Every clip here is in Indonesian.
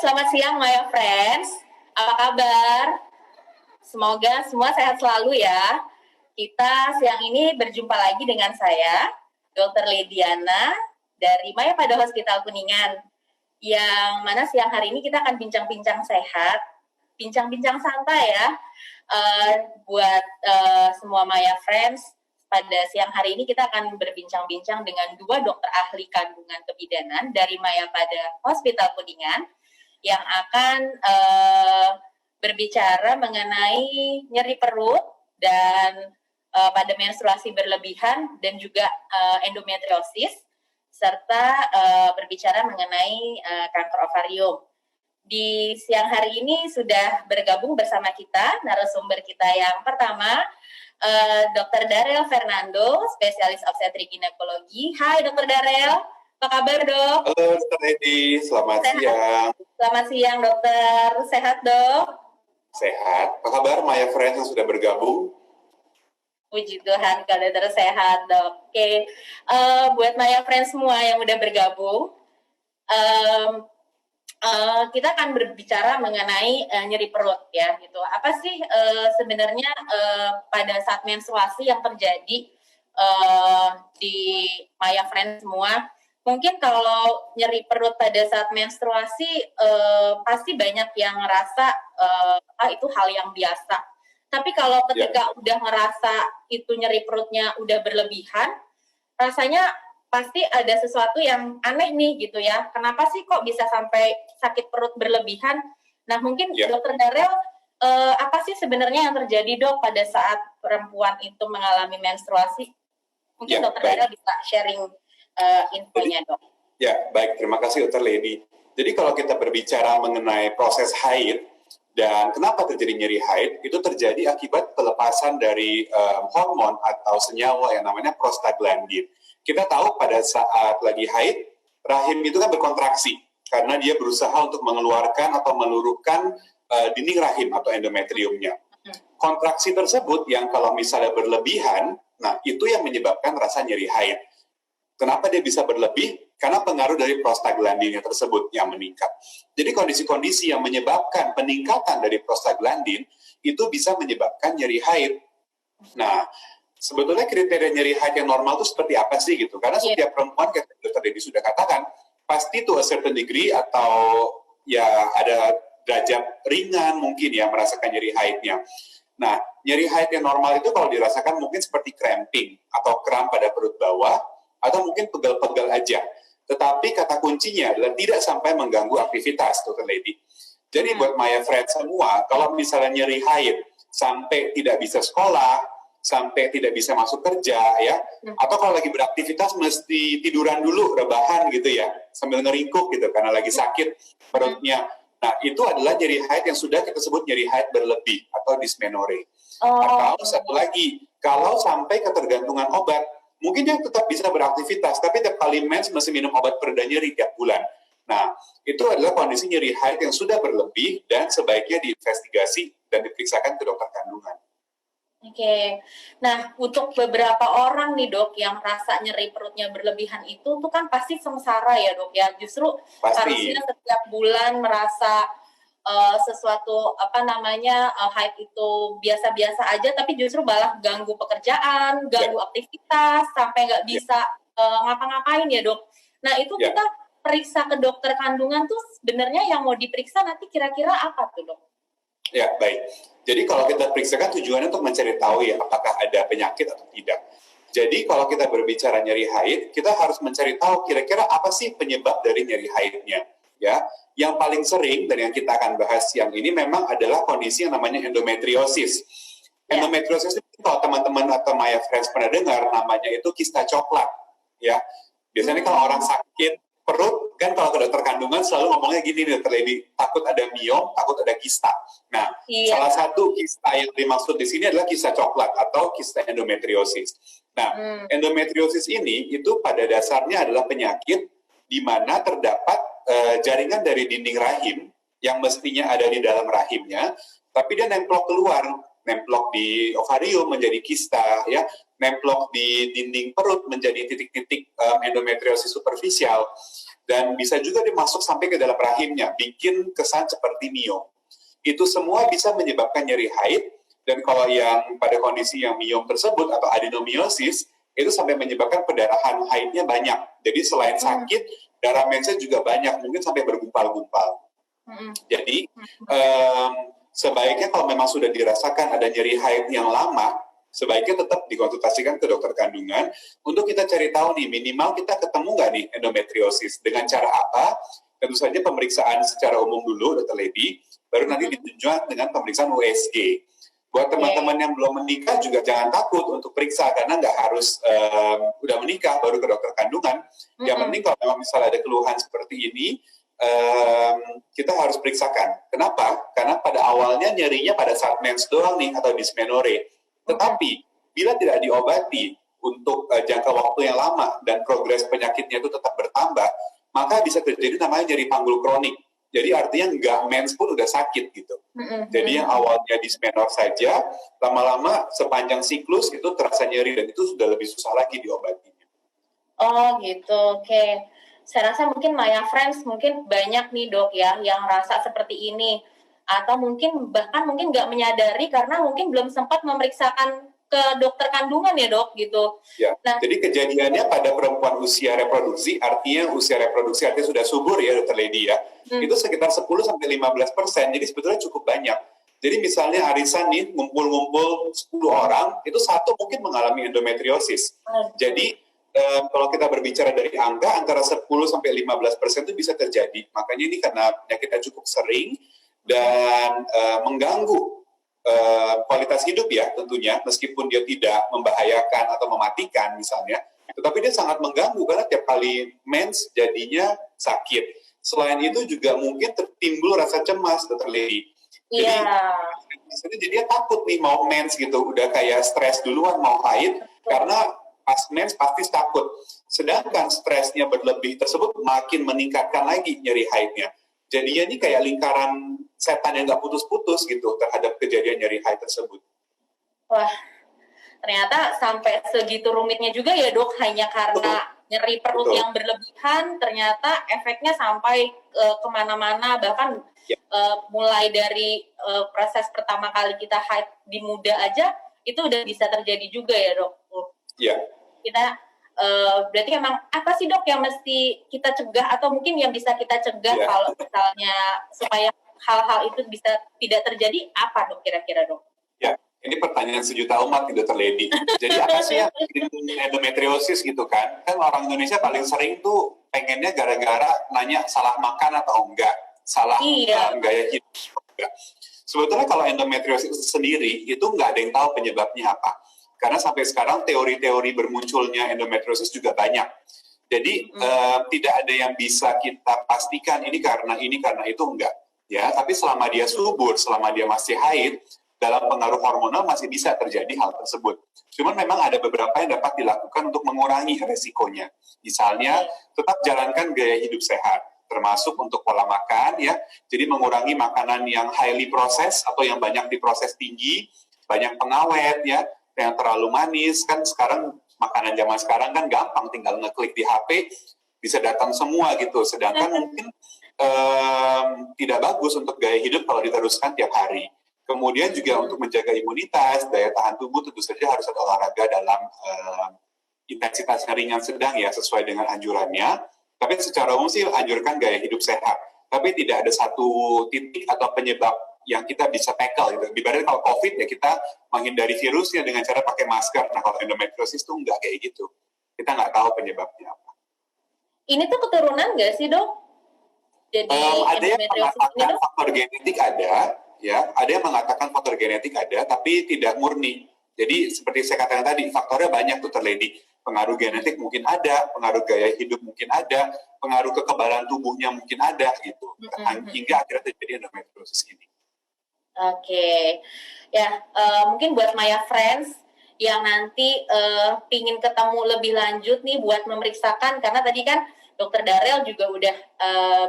Selamat siang Maya Friends, apa kabar? Semoga semua sehat selalu ya. Kita siang ini berjumpa lagi dengan saya, Dr. Lediana dari Maya pada Hospital Kuningan. Yang mana siang hari ini kita akan bincang-bincang sehat, bincang-bincang santai ya, buat semua Maya Friends. Pada siang hari ini kita akan berbincang-bincang dengan dua dokter ahli kandungan kebidanan dari Maya pada Hospital Kuningan yang akan berbicara mengenai nyeri perut dan pada menstruasi berlebihan dan juga endometriosis, serta berbicara mengenai kanker ovarium. Di siang hari ini sudah bergabung bersama kita narasumber kita yang pertama, Dr. Darel Fernando, spesialis obstetrik ginekologi. Hai Dr. Darel, apa kabar dok? Halo Dr. Edi, selamat siang. Selamat siang dokter, sehat dok? Sehat. Apa kabar Maya Friends yang sudah bergabung? Puji Tuhan kalau dokter sehat dok. Oke, buat Maya Friends semua yang udah bergabung, kita akan berbicara mengenai nyeri perut ya gitu. Apa sih sebenarnya pada saat menstruasi yang terjadi di Maya Friends semua? Mungkin kalau nyeri perut pada saat menstruasi pasti banyak yang ngerasa itu hal yang biasa. Tapi kalau ketika udah ngerasa itu nyeri perutnya udah berlebihan, rasanya pasti ada sesuatu yang aneh nih gitu ya. Kenapa sih kok bisa sampai sakit perut berlebihan? Nah mungkin Dokter Darel, apa sih sebenarnya yang terjadi dok pada saat perempuan itu mengalami menstruasi? Mungkin Dokter Darel bisa sharing infonya dok. Ya baik, terima kasih Dr. Lady. Jadi kalau kita berbicara mengenai proses haid dan kenapa terjadi nyeri haid, itu terjadi akibat pelepasan dari hormon atau senyawa yang namanya prostaglandin. Kita tahu pada saat lagi haid, rahim itu kan berkontraksi karena dia berusaha untuk mengeluarkan atau meluruhkan dinding rahim atau endometriumnya. Kontraksi tersebut yang kalau misalnya berlebihan, nah itu yang menyebabkan rasa nyeri haid. Kenapa dia bisa berlebih? Karena pengaruh dari prostaglandinnya tersebut yang meningkat. Jadi kondisi-kondisi yang menyebabkan peningkatan dari prostaglandin itu bisa menyebabkan nyeri haid. Nah, sebetulnya kriteria nyeri haid yang normal itu seperti apa sih gitu? Karena setiap perempuan, kayak Dr. Dedi sudah katakan, pasti to a certain degree atau ya ada derajat ringan mungkin ya merasakan nyeri haidnya. Nah, nyeri haid yang normal itu kalau dirasakan mungkin seperti cramping atau kram pada perut bawah atau mungkin pegal-pegal aja. Tetapi kata kuncinya adalah tidak sampai mengganggu aktivitas, Dr. Lady. Jadi buat Maya Friends semua, kalau misalnya nyeri haid sampai tidak bisa sekolah, sampai tidak bisa masuk kerja ya, atau kalau lagi beraktivitas mesti tiduran dulu, rebahan gitu ya, sambil ngeringkuk gitu karena lagi sakit perutnya. Nah itu adalah nyeri haid yang sudah kita sebut nyeri haid berlebih atau dysmenorrhea. Atau satu lagi, kalau sampai ketergantungan obat, mungkin dia tetap bisa beraktivitas, tapi tiap kali mens mesti minum obat pereda nyeri tiap bulan. Nah, itu adalah kondisi nyeri haid yang sudah berlebih dan sebaiknya diinvestigasi dan diperiksakan ke dokter kandungan. Oke, nah untuk beberapa orang nih dok yang rasa nyeri perutnya berlebihan itu tuh kan pasti sengsara ya dok ya. Justru harusnya setiap bulan merasa sesuatu haid itu biasa-biasa aja, tapi justru malah ganggu pekerjaan, ganggu aktivitas, sampai nggak bisa ngapa-ngapain ya dok. Nah itu kita periksa ke dokter kandungan tuh sebenarnya yang mau diperiksa nanti kira-kira apa tuh dok? Ya baik. Jadi kalau kita periksakan tujuannya untuk mencari tahu ya apakah ada penyakit atau tidak. Jadi kalau kita berbicara nyeri haid, kita harus mencari tahu kira-kira apa sih penyebab dari nyeri haidnya. Ya, yang paling sering dan yang kita akan bahas siang ini memang adalah kondisi yang namanya endometriosis. Endometriosis itu kalau teman-teman atau Maya Friends pernah dengar namanya itu kista coklat. Ya, biasanya kalau orang sakit perut kan kalau ke dokter kandungan selalu ngomongnya gini nih dokter Lady, takut ada miom, takut ada kista. Nah, salah satu kista yang dimaksud di sini adalah kista coklat atau kista endometriosis. Nah, endometriosis ini itu pada dasarnya adalah penyakit di mana terdapat jaringan dari dinding rahim yang mestinya ada di dalam rahimnya, tapi dia nemplok keluar, nemplok di ovarium menjadi kista, ya, nemplok di dinding perut menjadi titik-titik endometriosis superficial. dan bisa juga dia masuk sampai ke dalam rahimnya, bikin kesan seperti miom. Itu semua bisa menyebabkan nyeri haid, dan kalau yang pada kondisi yang miom tersebut atau adenomiosis, itu sampai menyebabkan pendarahan haidnya banyak. Jadi selain sakit, darah mensnya juga banyak, mungkin sampai bergumpal-gumpal. Jadi sebaiknya kalau memang sudah dirasakan ada nyeri haid yang lama, sebaiknya tetap dikonsultasikan ke dokter kandungan untuk kita cari tahu nih, minimal kita ketemu nggak nih endometriosis, dengan cara apa. Tentu saja pemeriksaan secara umum dulu, Dr. Lady, baru nanti ditunjukkan dengan pemeriksaan USG. Buat teman-teman yang belum menikah juga jangan takut untuk periksa, karena nggak harus udah menikah baru ke dokter kandungan. Yang penting kalau memang misalnya ada keluhan seperti ini, kita harus periksakan. Kenapa? Karena pada awalnya nyerinya pada saat mens doang nih, atau dysmenorrhea. Tetapi bila tidak diobati untuk jangka waktu yang lama dan progres penyakitnya itu tetap bertambah, maka bisa terjadi namanya nyeri panggul kronik. Jadi artinya nggak mens pun udah sakit gitu. Jadi yang awalnya dysmenorrhea saja, lama-lama sepanjang siklus itu terasa nyeri, dan itu sudah lebih susah lagi diobatinya. Oh gitu, oke. Saya rasa mungkin Maya Friends mungkin banyak nih dok ya yang rasa seperti ini. Atau mungkin bahkan mungkin nggak menyadari karena mungkin belum sempat memeriksakan ke dokter kandungan ya dok gitu. Ya, nah, jadi kejadiannya pada perempuan usia reproduksi, artinya sudah subur ya Dr. Lady ya, itu sekitar 10-15%, jadi sebetulnya cukup banyak. Jadi misalnya arisan nih ngumpul-ngumpul 10 orang, itu satu mungkin mengalami endometriosis. Jadi kalau kita berbicara dari angka antara 10-15% itu bisa terjadi. Makanya ini karena penyakitnya cukup sering dan mengganggu kualitas hidup ya tentunya, meskipun dia tidak membahayakan atau mematikan misalnya, tetapi dia sangat mengganggu karena tiap kali mens jadinya sakit. Selain itu juga mungkin timbul rasa cemas, Dr. Lady. Jadi dia takut nih mau mens gitu, udah kayak stres duluan mau haid, karena pas mens pasti takut. Sedangkan stresnya berlebih tersebut makin meningkatkan lagi nyeri haidnya. Jadinya ini kayak lingkaran setan yang nggak putus-putus gitu terhadap kejadian nyeri haid tersebut. Wah, ternyata sampai segitu rumitnya juga ya dok, hanya karena nyeri perut yang berlebihan, ternyata efeknya sampai kemana-mana, bahkan mulai dari proses pertama kali kita haid di muda aja, itu udah bisa terjadi juga ya dok? Iya. Kita berarti emang apa sih dok yang mesti kita cegah atau mungkin yang bisa kita cegah kalau misalnya supaya hal-hal itu bisa tidak terjadi, apa dok kira-kira dok? Ya, ini pertanyaan sejuta umat nih Dr. Lady. Jadi apa sih yang bikin endometriosis gitu kan? Kan orang Indonesia paling sering tuh pengennya gara-gara nanya salah makan atau enggak, salah gaya hidup atau enggak. Sebetulnya kalau endometriosis sendiri itu nggak ada yang tahu penyebabnya apa. Karena sampai sekarang teori-teori bermunculnya endometriosis juga banyak. Jadi tidak ada yang bisa kita pastikan ini karena itu enggak. Ya, tapi selama dia subur, selama dia masih haid, dalam pengaruh hormonal masih bisa terjadi hal tersebut. Cuman memang ada beberapa yang dapat dilakukan untuk mengurangi resikonya. Misalnya, tetap jalankan gaya hidup sehat, termasuk untuk pola makan ya. Jadi mengurangi makanan yang highly processed atau yang banyak diproses tinggi, banyak pengawet ya, yang terlalu manis. Kan sekarang makanan zaman sekarang kan gampang, tinggal ngeklik di HP bisa datang semua gitu. Sedangkan mungkin tidak bagus untuk gaya hidup kalau diteruskan tiap hari. Kemudian juga untuk menjaga imunitas, daya tahan tubuh tentu saja harus ada olahraga dalam intensitas ringan sedang ya, sesuai dengan anjurannya. Tapi secara umum sih anjurkan gaya hidup sehat. Tapi tidak ada satu titik atau penyebab yang kita bisa tackle gitu. Ibaratnya kalau COVID ya kita menghindari virusnya dengan cara pakai masker. Nah kalau endometriosis tuh enggak kayak gitu. Kita nggak tahu penyebabnya apa. Ini tuh keturunan nggak sih dok? Jadi ada yang mengatakan faktor genetik ada, ya. Ada yang mengatakan faktor genetik ada, tapi tidak murni. Jadi seperti saya katakan tadi, faktornya banyak tuh Lady. Pengaruh genetik mungkin ada, pengaruh gaya hidup mungkin ada, pengaruh kekebalan tubuhnya mungkin ada gitu. Hingga akhirnya terjadi endometriosis ini. Oke. Ya, mungkin buat Maya Friends yang nanti pingin ketemu lebih lanjut nih buat memeriksakan, karena tadi kan Dokter Darel juga udah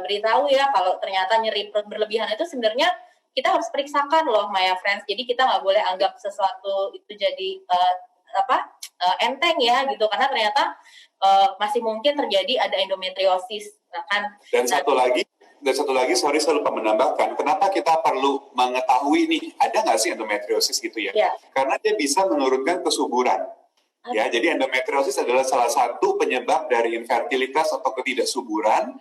beritahu ya kalau ternyata nyeri perut berlebihan itu sebenarnya kita harus periksakan loh Maya Friends. Jadi kita nggak boleh anggap sesuatu itu jadi enteng ya gitu, karena ternyata masih mungkin terjadi ada endometriosis Bahkan dan satu lagi, sorry saya lupa menambahkan, kenapa kita perlu mengetahui nih ada nggak sih endometriosis gitu ya? Karena dia bisa menurunkan kesuburan. Ya, jadi endometriosis adalah salah satu penyebab dari infertilitas atau ketidaksuburan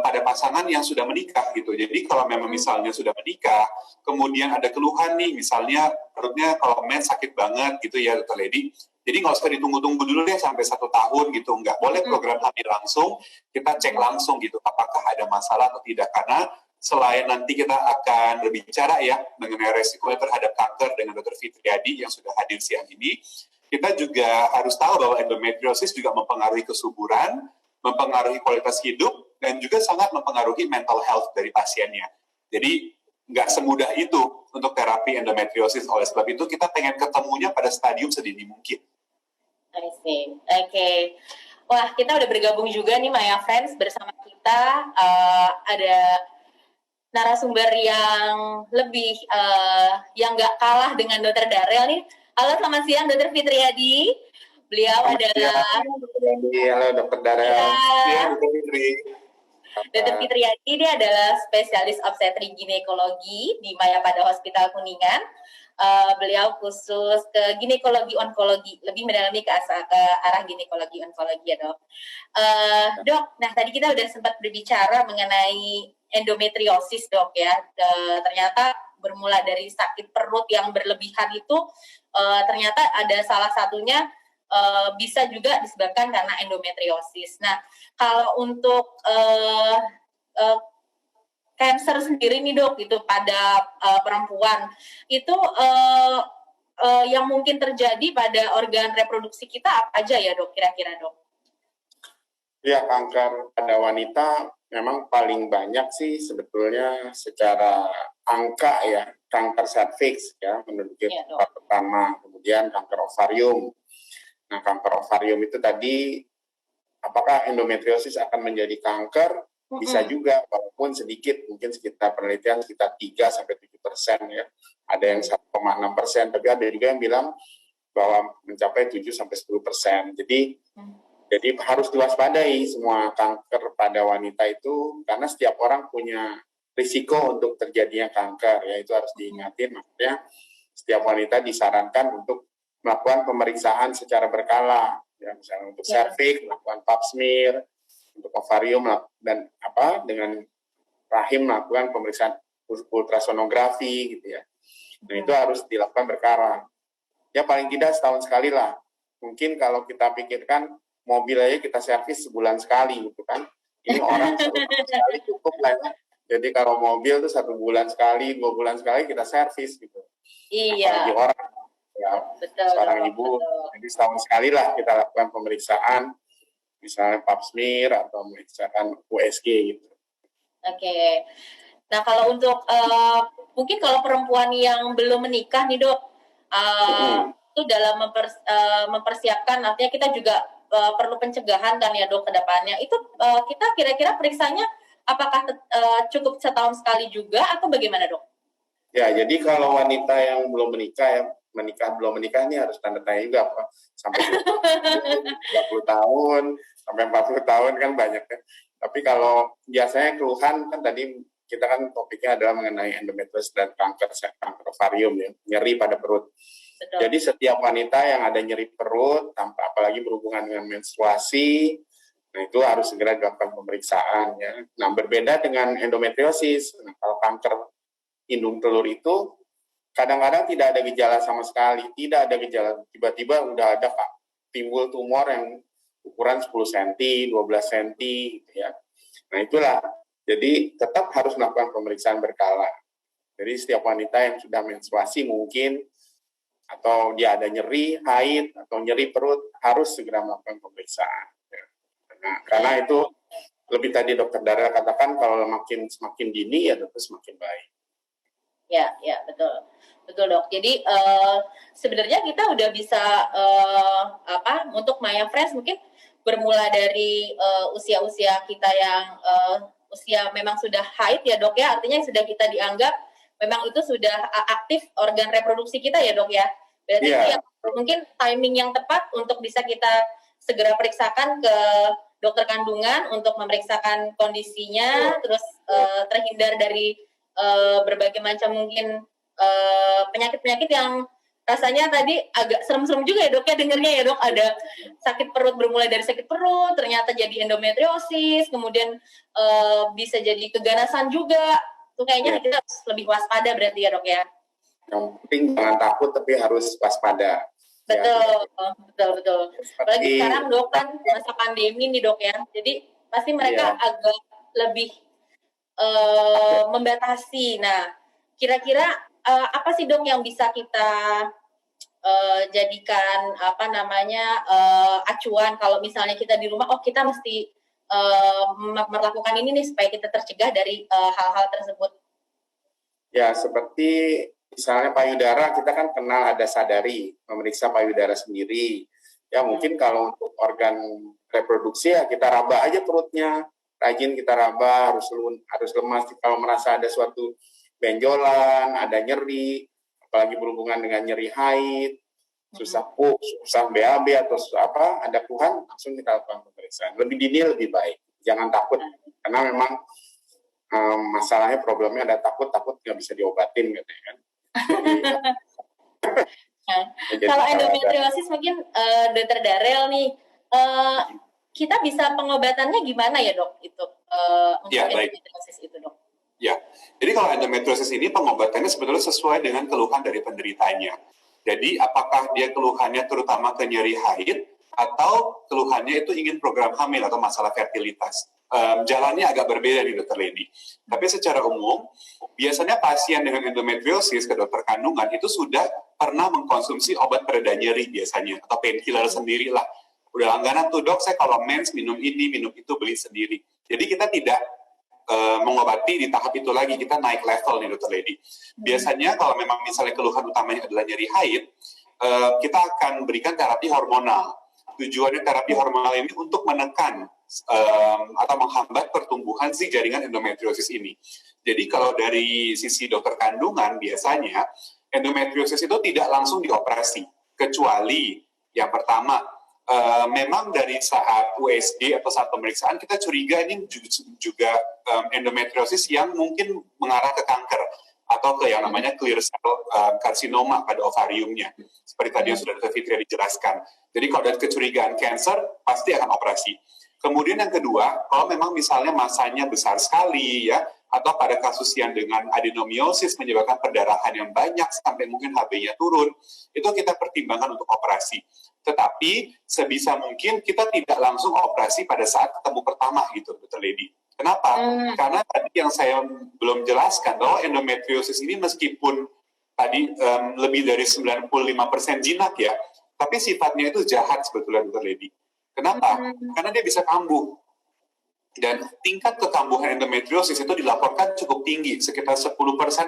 pada pasangan yang sudah menikah gitu. Jadi kalau memang misalnya sudah menikah, kemudian ada keluhan nih, misalnya perutnya kalau mens sakit banget gitu ya, Dr. Lady. Jadi nggak usah ditunggu-tunggu dulu deh sampai 1 tahun gitu. Nggak boleh program hamil langsung, kita cek langsung gitu apakah ada masalah atau tidak. Karena selain nanti kita akan berbicara ya mengenai resiko terhadap kanker dengan Dr. Fitriadi yang sudah hadir siang ini, kita juga harus tahu bahwa endometriosis juga mempengaruhi kesuburan, mempengaruhi kualitas hidup, dan juga sangat mempengaruhi mental health dari pasiennya. Jadi nggak semudah itu untuk terapi endometriosis. Oleh sebab itu kita pengen ketemunya pada stadium sedini mungkin. I see. Oke. Wah, kita udah bergabung juga nih Maya Friends, bersama kita ada narasumber yang lebih yang nggak kalah dengan Dr. Darel nih. Halo, selamat siang Dr. Fitriadi. Beliau adalah Halo Dr. Darel. Iya, Dr. Fitri. Dr. Fitriadi ini adalah spesialis obstetri ginekologi di Mayapada Hospital Kuningan. Beliau khusus ke ginekologi onkologi, lebih mendalami ke arah ginekologi onkologi ya dok. Dok, nah tadi kita udah sempat berbicara mengenai endometriosis dok ya. Ternyata bermula dari sakit perut yang berlebihan itu ternyata ada salah satunya bisa juga disebabkan karena endometriosis. Nah, kalau untuk cancer sendiri nih dok, gitu pada perempuan itu yang mungkin terjadi pada organ reproduksi kita apa aja ya dok, kira-kira dok? Ya, kanker pada wanita memang paling banyak sih sebetulnya secara angka ya, kanker serviks ya menduduki tempat pertama, kemudian kanker ovarium. Nah, kanker ovarium itu tadi, apakah endometriosis akan menjadi kanker? Bisa juga, walaupun sedikit, mungkin sekitar penelitian sekitar 3-7% ya. Ada yang 1,6%, tapi ada juga yang bilang bahwa mencapai 7-10%. Jadi harus diwaspadai semua kanker pada wanita itu, karena setiap orang punya risiko untuk terjadinya kanker, ya itu harus diingatin. Maksudnya setiap wanita disarankan untuk melakukan pemeriksaan secara berkala, ya, misalnya untuk serviks melakukan pap smear, untuk ovarium dan dengan rahim melakukan pemeriksaan ultrasonografi gitu ya. Dan itu harus dilakukan berkala. Ya paling tidak setahun sekali lah. Mungkin kalau kita pikirkan mobil aja kita servis sebulan sekali gitu kan. Ini orang 1 tahun sekali cukup lah ya. Jadi kalau mobil tuh 1 bulan sekali, 2 bulan sekali kita servis gitu. Iya. Apalagi orang ya, betul, seorang ibu, jadi setahun sekali lah kita lakukan pemeriksaan, misalnya pap smear atau pemeriksaan USG gitu. Oke. Nah kalau untuk mungkin kalau perempuan yang belum menikah nih dok, itu dalam mempersiapkan, artinya kita juga perlu pencegahan kan ya dok ke depannya. Itu kita kira-kira periksanya apakah cukup setahun sekali juga atau bagaimana dok? Ya, jadi kalau wanita yang belum menikah ya, belum menikah ini harus tanda tanya juga Pak. Sampai 30 tahun, sampai 40 tahun kan banyak ya. Tapi kalau biasanya keluhan kan tadi kita kan topiknya adalah mengenai endometriosis dan kanker ovarium ya, nyeri pada perut. Betul. Jadi setiap wanita yang ada nyeri perut, tanpa apalagi berhubungan dengan menstruasi, nah itu harus segera dilakukan pemeriksaan ya. Nah berbeda dengan endometriosis, nah, kalau kanker indung telur itu kadang-kadang tidak ada gejala sama sekali, tidak ada gejala, tiba-tiba udah ada timbul tumor yang ukuran 10 cm, 12 cm gitu ya. Nah itulah, jadi tetap harus melakukan pemeriksaan berkala. Jadi setiap wanita yang sudah menstruasi mungkin, atau dia ada nyeri, haid, atau nyeri perut, harus segera melakukan pemeriksaan. Nah, karena itu, lebih tadi Dr. Darel katakan, kalau semakin dini ya tentu semakin baik. Ya, betul. Betul dok. Jadi sebenarnya kita udah bisa untuk Maya Friends mungkin bermula dari usia-usia kita yang usia memang sudah haid ya dok ya, artinya sudah kita dianggap memang itu sudah aktif organ reproduksi kita ya dok ya. Berarti itu yang mungkin timing yang tepat untuk bisa kita segera periksakan ke dokter kandungan untuk memeriksakan kondisinya, terus terhindar dari berbagai macam mungkin penyakit-penyakit yang rasanya tadi agak serem-serem juga ya dok ya dengernya ya dok, ada sakit perut bermulai dari sakit perut ternyata jadi endometriosis, kemudian bisa jadi keganasan juga, tuh kayaknya kita harus lebih waspada berarti ya dok ya. Yang penting jangan takut tapi harus waspada. Betul, ya. betul. Apalagi sekarang dok kan masa pandemi nih dok ya, jadi pasti mereka agak lebih membatasi. Nah, kira-kira apa sih dok yang bisa kita jadikan acuan kalau misalnya kita di rumah, oh kita mesti melakukan ini nih supaya kita tercegah dari hal-hal tersebut. Ya, seperti misalnya payudara, kita kan kenal ada sadari, memeriksa payudara sendiri. Ya mungkin kalau untuk organ reproduksi ya kita raba aja perutnya, rajin kita raba, harus lemas. Kalau merasa ada suatu benjolan, ada nyeri, apalagi berhubungan dengan nyeri haid, susah BAB atau ada keluhan, langsung kita lakukan pemeriksaan. Lebih dini lebih baik, jangan takut, karena memang masalahnya problemnya ada takut nggak bisa diobatin gitu kan. Kalau endometriosis mungkin Dr. Darel nih, kita bisa pengobatannya gimana ya dok itu untuk endometriosis itu dok? Ya, jadi kalau endometriosis ini pengobatannya sebetulnya sesuai dengan keluhan dari penderitanya. Jadi apakah dia keluhannya terutama ke nyeri haid atau keluhannya itu ingin program hamil atau masalah fertilitas. Jalannya agak berbeda nih Dr. Lady. Tapi secara umum, biasanya pasien dengan endometriosis ke dokter kandungan itu sudah pernah mengkonsumsi obat pereda nyeri biasanya, atau painkiller sendiri lah. Udah langganan tuh dok, saya kalau mens minum ini, minum itu, beli sendiri. Jadi kita tidak mengobati di tahap itu lagi, kita naik level nih Dr. Lady. Biasanya kalau memang misalnya keluhan utamanya adalah nyeri haid, kita akan berikan terapi hormonal. Tujuannya terapi hormonal ini untuk menekan atau menghambat pertumbuhan si jaringan endometriosis ini. Jadi kalau dari sisi dokter kandungan biasanya endometriosis itu tidak langsung dioperasi, kecuali yang pertama memang dari saat USG atau saat pemeriksaan kita curiga ini juga endometriosis yang mungkin mengarah ke kanker atau ke yang namanya clear cell karsinoma pada ovariumnya. Seperti tadi yang sudah Dr. Fitria dijelaskan. Jadi kalau ada kecurigaan cancer, pasti akan operasi. Kemudian yang kedua, kalau memang misalnya masanya besar sekali ya, atau pada kasus yang dengan adenomiosis menyebabkan perdarahan yang banyak sampai mungkin HB-nya turun, itu kita pertimbangkan untuk operasi. Tetapi sebisa mungkin kita tidak langsung operasi pada saat ketemu pertama gitu, Dr. Lady. Kenapa? Karena tadi yang saya belum jelaskan bahwa endometriosis ini meskipun tadi lebih dari 95% jinak ya, tapi sifatnya itu jahat sebetulnya Dr. Lady. Kenapa? Karena dia bisa kambuh. Dan tingkat kekambuhan endometriosis itu dilaporkan cukup tinggi, sekitar 10%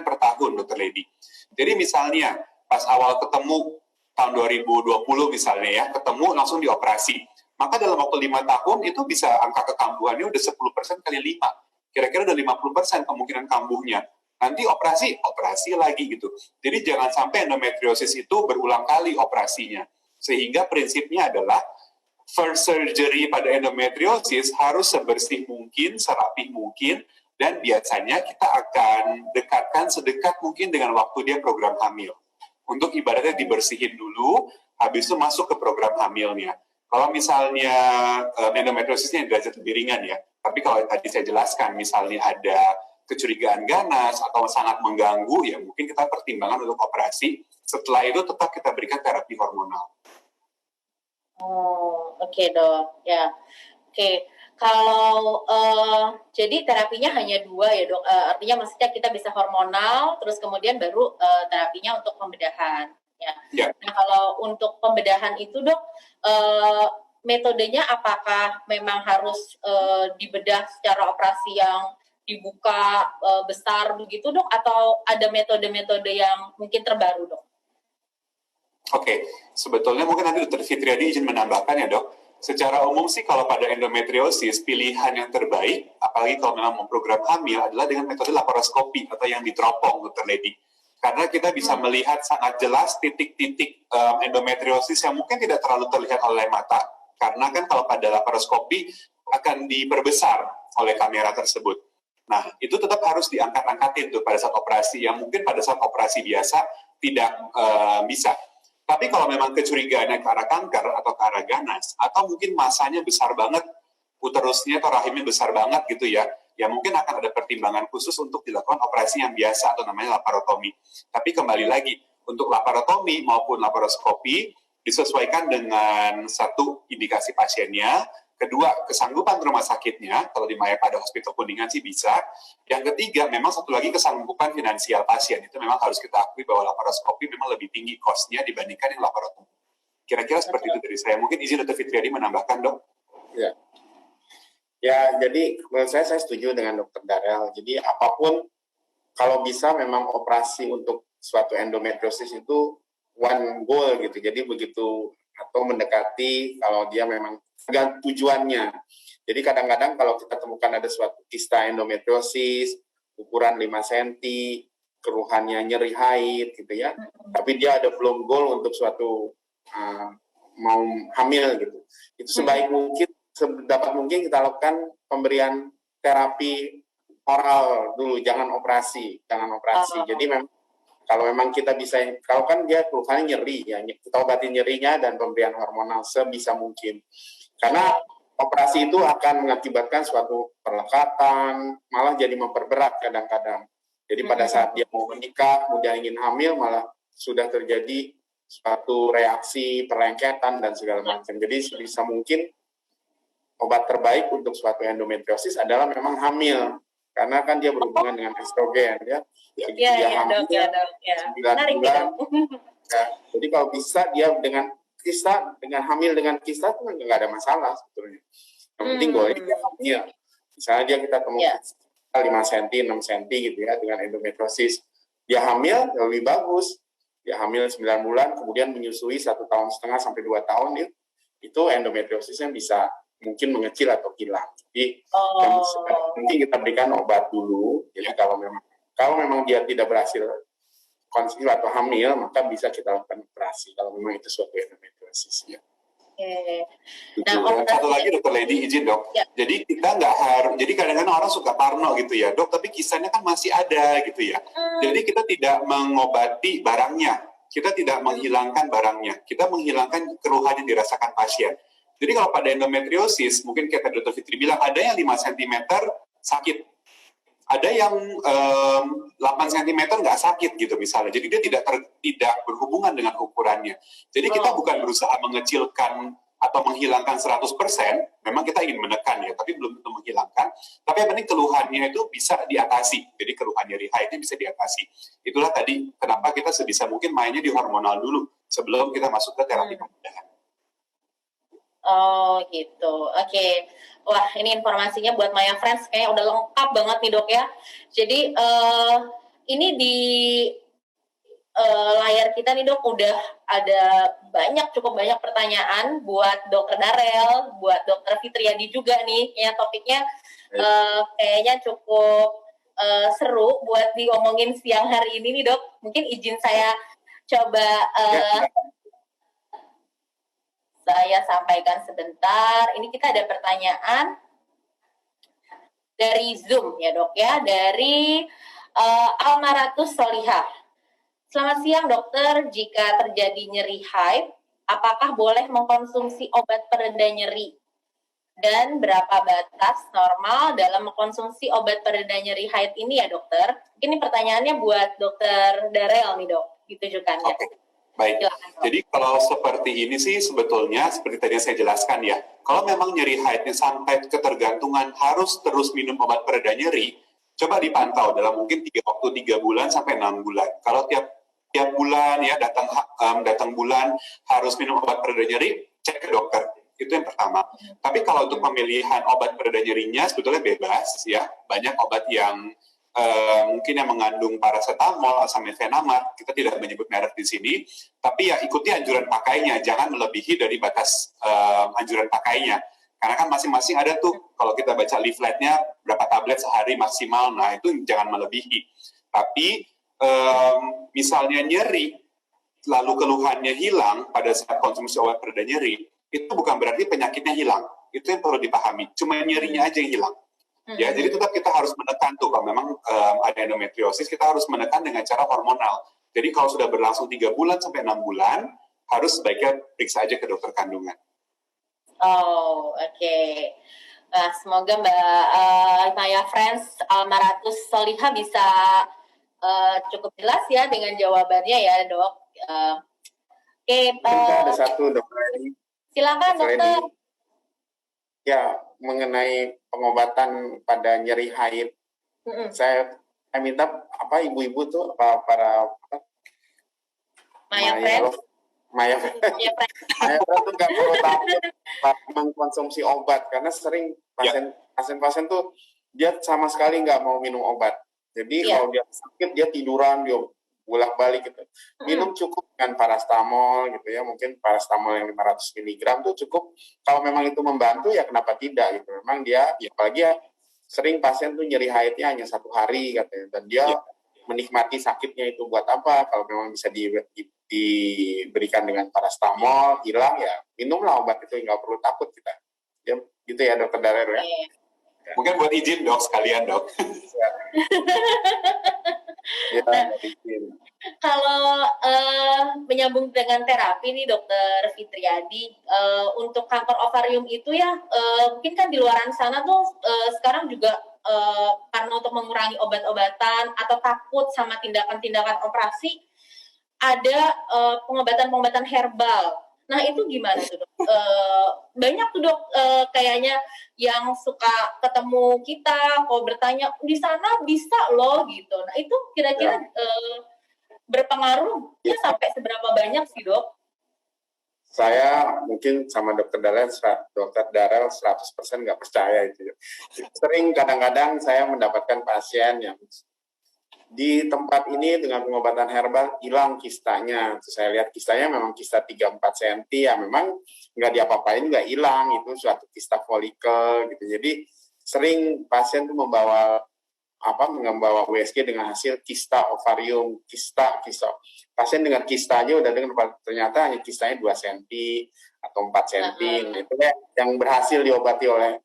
per tahun, Dr. Lady. Jadi misalnya pas awal ketemu tahun 2020 misalnya ya, ketemu langsung dioperasi. Maka dalam waktu 5 tahun itu bisa angka kekambuhannya udah 10% kali 5. Kira-kira udah 50% kemungkinan kambuhnya. Nanti operasi lagi gitu. Jadi jangan sampai endometriosis itu berulang kali operasinya. Sehingga prinsipnya adalah first surgery pada endometriosis harus sebersih mungkin, serapih mungkin, dan biasanya kita akan dekatkan sedekat mungkin dengan waktu dia program hamil. Untuk ibaratnya dibersihin dulu, habis itu masuk ke program hamilnya. Kalau misalnya endometriosisnya derajat lebih ringan ya, tapi kalau tadi saya jelaskan misalnya ada kecurigaan ganas atau sangat mengganggu, ya mungkin kita pertimbangkan untuk operasi. Setelah itu tetap kita berikan terapi hormonal. Oh, oke dok, ya, oke. Kalau jadi terapinya hanya 2 ya dok, artinya maksudnya kita bisa hormonal, terus kemudian baru terapinya untuk pembedahan. Ya. Nah kalau untuk pembedahan itu dok, metodenya apakah memang harus dibedah secara operasi yang dibuka besar begitu dok, atau ada metode-metode yang mungkin terbaru dok? Oke, sebetulnya mungkin nanti Dr. Fitriadi izin menambahkan ya dok. Secara umum sih kalau pada endometriosis pilihan yang terbaik, apalagi kalau memang mau program hamil adalah dengan metode laparoskopi atau yang diteropong Dr. Lady. Karena kita bisa melihat sangat jelas titik-titik endometriosis yang mungkin tidak terlalu terlihat oleh mata. Karena kan kalau pada laparoskopi akan diperbesar oleh kamera tersebut. Nah, itu tetap harus diangkat-angkatin tuh pada saat operasi, yang mungkin pada saat operasi biasa tidak bisa. Tapi kalau memang kecurigaannya ke arah kanker atau ke arah ganas, atau mungkin masanya besar banget, uterusnya atau rahimnya besar banget gitu ya mungkin akan ada pertimbangan khusus untuk dilakukan operasi yang biasa atau namanya laparotomi. Tapi kembali lagi, untuk laparotomi maupun laparoskopi disesuaikan dengan satu, indikasi pasiennya, kedua, kesanggupan rumah sakitnya, kalau di Mayapada Hospital Kuningan sih bisa. Yang ketiga, memang satu lagi kesanggupan finansial pasien. Itu memang harus kita akui bahwa laparoskopi memang lebih tinggi cost-nya dibandingkan yang laparotomi. Kira-kira seperti itu dari saya. Mungkin izin Dr. Fitriadi menambahkan, Dok. Ya, jadi menurut saya setuju dengan Dr. Darel. Jadi apapun, kalau bisa memang operasi untuk suatu endometriosis itu one goal gitu. Jadi begitu atau mendekati kalau dia memang dengan tujuannya. Jadi kadang-kadang kalau kita temukan ada suatu kista endometriosis, ukuran 5 cm, keluhannya nyeri haid gitu ya, tapi dia ada belum goal untuk suatu mau hamil gitu. Itu sebaik mungkin, sedapat mungkin kita lakukan pemberian terapi oral dulu, jangan operasi. Jadi memang kalau memang kita bisa, kalau kan dia keluhannya nyeri, ya kita obati nyerinya dan pemberian hormonal sebisa mungkin. Karena operasi itu akan mengakibatkan suatu perlekatan, malah jadi memperberat kadang-kadang. Jadi pada saat dia mau menikah, kemudian ingin hamil, malah sudah terjadi suatu reaksi perlengketan dan segala macam. Jadi sebisa mungkin obat terbaik untuk suatu endometriosis adalah memang hamil. Karena kan dia berhubungan dengan estrogen, ya. Dia hamil, 9 bulan. Ya, jadi kalau bisa dia dengan hamil dengan kista itu nggak ada masalah sebetulnya. Yang penting boleh dia hamil. Misalnya kita temukan 5 cm, 6 cm gitu ya dengan endometriosis. Dia hamil lebih bagus. Dia hamil 9 bulan, kemudian menyusui 1,5 tahun sampai 2 tahun, ya, itu endometriosisnya bisa mungkin mengecil atau hilang. Jadi mungkin kita berikan obat dulu. Jadi kalau memang dia tidak berhasil konsumsi atau hamil, maka bisa kita lakukan operasi kalau memang itu suatu endometriosis. Ya. Nah, satu lagi Dr. Lady, izin dok. Ya. Jadi kita nggak harus. Jadi kadang-kadang orang suka parno gitu ya, dok. Tapi kisahnya kan masih ada gitu ya. Jadi kita tidak mengobati barangnya, kita tidak menghilangkan barangnya, kita menghilangkan keluhan yang dirasakan pasien. Jadi kalau pada endometriosis, mungkin kayak Dr. Fitri bilang, ada yang 5 cm sakit, ada yang 8 cm nggak sakit gitu misalnya. Jadi dia tidak berhubungan dengan ukurannya. Jadi kita bukan berusaha mengecilkan atau menghilangkan 100%, memang kita ingin menekan ya, tapi belum tentu menghilangkan. Tapi yang penting keluhannya itu bisa diatasi. Jadi keluhan nyeri haidnya bisa diatasi. Itulah tadi kenapa kita sebisa mungkin mainnya di hormonal dulu sebelum kita masuk ke terapi pembedahan. Oh gitu, oke. Wah ini informasinya buat Maya Friends kayaknya udah lengkap banget nih dok ya. Jadi ini di layar kita nih dok udah ada cukup banyak pertanyaan buat Dokter Darel, buat Dokter Fitriadi juga nih. Ya topiknya kayaknya cukup seru buat diomongin siang hari ini nih dok. Mungkin izin saya coba saya sampaikan sebentar. Ini kita ada pertanyaan dari Zoom ya dok ya, dari Almaratus Solihah. Selamat siang dokter, jika terjadi nyeri haid, apakah boleh mengkonsumsi obat pereda nyeri? Dan berapa batas normal dalam mengkonsumsi obat pereda nyeri haid ini ya dokter? Ini pertanyaannya buat Dokter Darel nih dok, ditujukan ya. Baik, jadi kalau seperti ini sih sebetulnya seperti tadi yang saya jelaskan ya, kalau memang nyeri haidnya sampai ketergantungan harus terus minum obat pereda nyeri, coba dipantau dalam mungkin 3 bulan sampai 6 bulan. Kalau tiap bulan ya datang bulan harus minum obat pereda nyeri, cek ke dokter. Itu yang pertama. Tapi kalau untuk pemilihan obat pereda nyerinya sebetulnya bebas ya, banyak obat yang mungkin yang mengandung paracetamol, asam mefenamat, kita tidak menyebut merek di sini, tapi ya ikuti anjuran pakainya, jangan melebihi dari batas anjuran pakainya. Karena kan masing-masing ada tuh, kalau kita baca leafletnya, berapa tablet sehari maksimal, nah itu jangan melebihi. Tapi misalnya nyeri, lalu keluhannya hilang pada saat konsumsi obat pereda nyeri, itu bukan berarti penyakitnya hilang. Itu yang perlu dipahami. Cuma nyerinya aja yang hilang. Ya, jadi tetap kita harus menekan tuh, kalau memang ada endometriosis, kita harus menekan dengan cara hormonal. Jadi kalau sudah berlangsung 3 bulan sampai 6 bulan, harus sebaiknya periksa aja ke dokter kandungan. Oh, oke. Nah, semoga Mbak Maya Friends Almaratus Solihah bisa cukup jelas ya dengan jawabannya ya, Dok. Oke, ada satu dokter. Silakan dokter. Ya, mengenai pengobatan pada nyeri haid, saya minta ibu-ibu tuh para Maya Friends tuh nggak perlu takut mengkonsumsi obat, karena sering pasien-pasien tuh dia sama sekali nggak mau minum obat. Jadi kalau dia sakit dia tiduran, dia bolak-balik gitu. Minum cukup dengan parastamol gitu ya, mungkin parastamol yang 500 mg tuh cukup. Kalau memang itu membantu ya kenapa tidak gitu. Memang dia, apalagi ya sering pasien tuh nyeri haidnya hanya 1 hari katanya, dan dia menikmati sakitnya itu buat apa? Kalau memang bisa diberikan dengan parastamol, hilang ya minumlah obat itu, nggak perlu takut kita. Ya, gitu ya Dokter Darel ya. Mungkin buat izin dok sekalian dok. Kalau menyambung dengan terapi nih Dokter Fitriadi, untuk kanker ovarium itu ya mungkin kan di luaran sana tuh sekarang juga karena untuk mengurangi obat-obatan atau takut sama tindakan-tindakan operasi, ada pengobatan-pengobatan herbal. Nah itu gimana tuh dok? Banyak tuh dok kayaknya yang suka ketemu kita, kalau bertanya di sana bisa loh gitu. Nah itu kira-kira berpengaruh ya sampai seberapa banyak sih dok? Saya mungkin sama Dokter Darel 100% nggak percaya itu. Sering kadang-kadang saya mendapatkan pasien yang di tempat ini dengan pengobatan herbal hilang kistanya. Terus saya lihat kistanya memang kista 3-4 cm, ya memang nggak diapa-apain nggak hilang, itu suatu kista folikel gitu. Jadi sering pasien tuh membawa USG dengan hasil kista ovarium, kista. Pasien dengan kista aja udah dengan ternyata hanya kistanya 2 cm atau 4 cm. Itu yang berhasil diobati oleh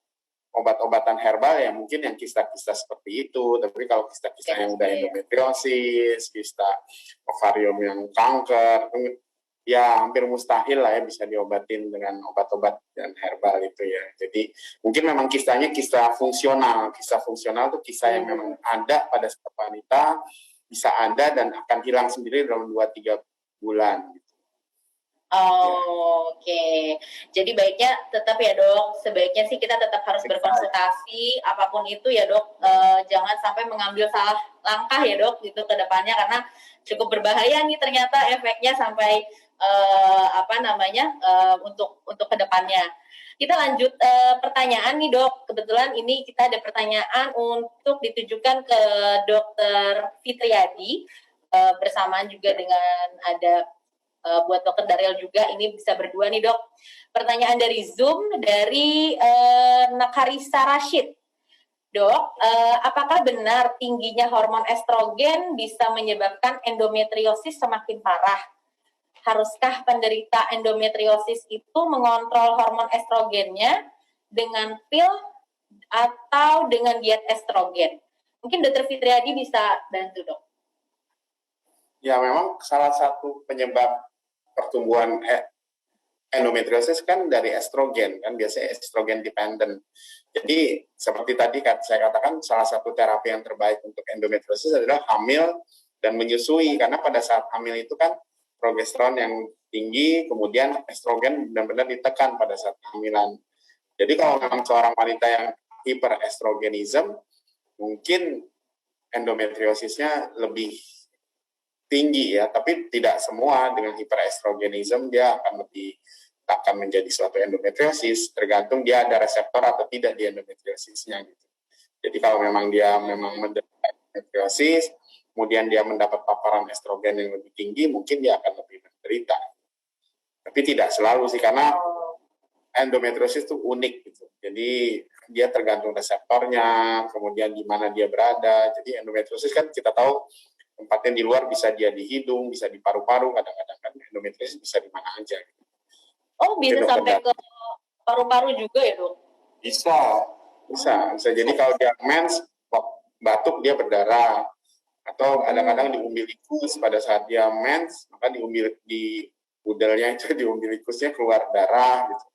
obat-obatan herbal ya mungkin yang kista-kista seperti itu. Tapi kalau kista-kista yang udah endometriosis, kista ovarium yang kanker, ya hampir mustahil lah ya bisa diobatin dengan obat-obat dan herbal itu ya. Jadi mungkin memang kistanya kista fungsional. Kista fungsional itu kista yang memang ada pada setiap wanita, bisa ada dan akan hilang sendiri dalam 2-3 bulan. Oke. Jadi baiknya tetap ya dok, sebaiknya sih kita tetap harus berkonsultasi apapun itu ya dok, jangan sampai mengambil salah langkah ya dok gitu ke depannya, karena cukup berbahaya nih ternyata efeknya sampai untuk ke depannya. Kita lanjut pertanyaan nih dok, kebetulan ini kita ada pertanyaan untuk ditujukan ke Dokter Fitriadi, bersamaan juga dengan ada buat Dokter Darel juga, ini bisa berdua nih dok. Pertanyaan dari Zoom dari Nakarisa Rashid. Dok, apakah benar tingginya hormon estrogen bisa menyebabkan endometriosis semakin parah? Haruskah penderita endometriosis itu mengontrol hormon estrogennya dengan pil atau dengan diet estrogen? Mungkin Dokter Fitriadi bisa bantu dok. Ya memang salah satu penyebab pertumbuhan endometriosis kan dari estrogen, kan biasanya estrogen dependent. Jadi seperti tadi saya katakan, salah satu terapi yang terbaik untuk endometriosis adalah hamil dan menyusui, karena pada saat hamil itu kan progesteron yang tinggi, kemudian estrogen benar-benar ditekan pada saat kehamilan. Jadi kalau memang seorang wanita yang hiperestrogenism, mungkin endometriosisnya lebih tinggi ya, tapi tidak semua dengan hiperestrogenism dia akan menjadi suatu endometriosis, tergantung dia ada reseptor atau tidak di endometriosisnya gitu. Jadi kalau memang dia menderita endometriosis, kemudian dia mendapat paparan estrogen yang lebih tinggi, mungkin dia akan lebih menderita. Tapi tidak selalu sih, karena endometriosis itu unik gitu. Jadi dia tergantung reseptornya, kemudian di mana dia berada. Jadi endometriosis kan kita tahu tempatnya di luar, bisa dia di hidung, bisa di paru-paru, kadang-kadang kan endometriosis bisa di mana aja. Oh, bisa sampai ke paru-paru juga ya dok? Bisa. Bisa jadi kalau dia mens, batuk dia berdarah, atau kadang-kadang di umbilikus pada saat dia mens, maka di udelnya itu di umbilikusnya keluar darah gitu.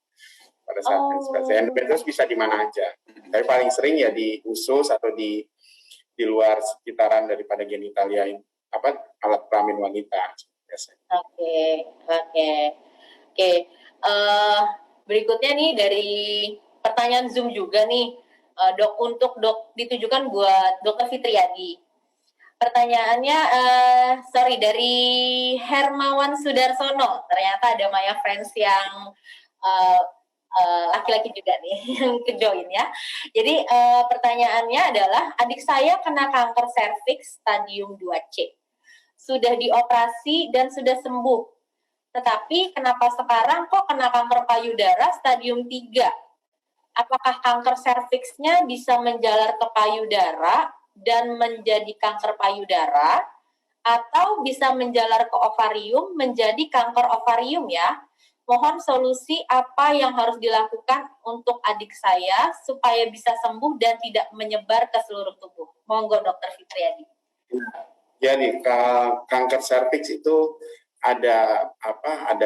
Pada saat menstruasi. Endometrios bisa di mana aja. Tapi paling sering ya di usus atau di luar sekitaran daripada genitalia alat kelamin wanita biasanya. Oke. Berikutnya nih dari pertanyaan Zoom juga nih, dok ditujukan buat Dr. Fitriadi. Pertanyaannya, dari Hermawan Sudarsono. Ternyata ada Maya Friends yang laki-laki juga nih yang ke-join ya. Jadi pertanyaannya adalah, adik saya kena kanker serviks stadium 2C. Sudah dioperasi dan sudah sembuh. Tetapi kenapa sekarang kok kena kanker payudara stadium 3? Apakah kanker serviksnya bisa menjalar ke payudara dan menjadi kanker payudara, atau bisa menjalar ke ovarium menjadi kanker ovarium ya? Mohon solusi apa yang harus dilakukan untuk adik saya supaya bisa sembuh dan tidak menyebar ke seluruh tubuh. Monggo Dr. Fitriadi. Jadi kanker serviks itu ada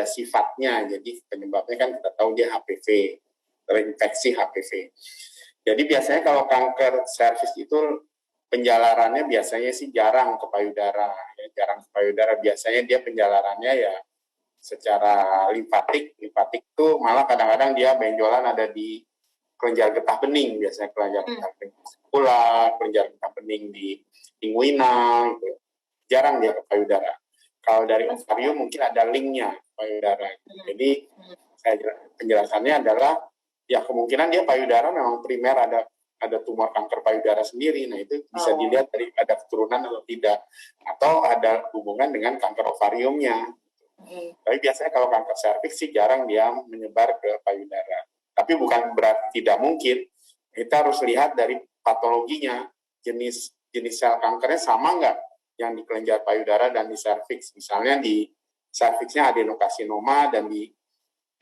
sifatnya. Jadi penyebabnya kan kita tahu dia HPV, terinfeksi HPV. Jadi biasanya kalau kanker serviks itu penjalarannya biasanya sih jarang ke payudara. Biasanya dia penjalarannya ya secara limfatik itu malah kadang-kadang dia benjolan ada di kelenjar getah bening, biasanya kelenjar getah bening sekular, kelenjar getah bening di inguinal, gitu. Jarang dia ke payudara. Kalau dari ovarium mungkin ada linknya ke payudara. Jadi penjelasannya adalah ya kemungkinan dia payudara memang primer ada tumor kanker payudara sendiri. Nah itu bisa dilihat dari ada keturunan atau tidak, atau ada hubungan dengan kanker ovariumnya. Tapi biasanya kalau kanker serviks sih jarang dia menyebar ke payudara. Tapi bukan berarti tidak mungkin. Kita harus lihat dari patologinya, jenis sel kankernya sama nggak yang di kelenjar payudara dan di serviks. Misalnya di serviksnya adenokarsinoma dan di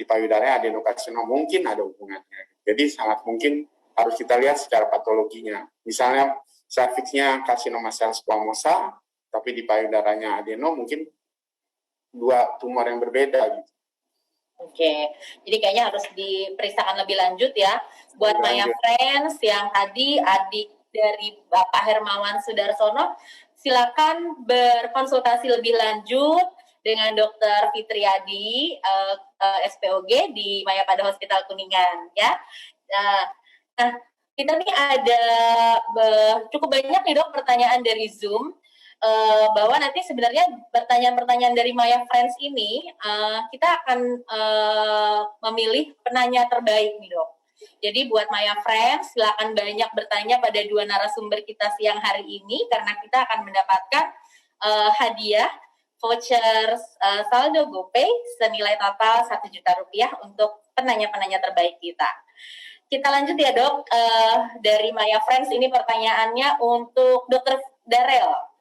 payudaranya adenokarsinoma, mungkin ada hubungannya. Jadi sangat mungkin harus kita lihat secara patologinya. Misalnya serviksnya karsinoma sel squamosa, tapi di payudaranya adeno, mungkin dua tumor yang berbeda gitu. Oke, jadi kayaknya harus diperiksakan lebih lanjut ya. Buat Maya Friends yang tadi adik dari Bapak Hermawan Sudarsono, silakan berkonsultasi lebih lanjut dengan Dr. Fitriadi, SPOG di Maya Pada Hospital Kuningan ya. Nah, kita nih ada cukup banyak nih dok pertanyaan dari Zoom. Bahwa nanti sebenarnya pertanyaan-pertanyaan dari Maya Friends ini kita akan memilih penanya terbaik nih dok. Jadi buat Maya Friends silakan banyak bertanya pada dua narasumber kita siang hari ini karena kita akan mendapatkan hadiah voucher saldo GoPay senilai total Rp1 juta untuk penanya-penanya terbaik kita. Kita lanjut ya dok, dari Maya Friends ini pertanyaannya untuk Dr. Darel.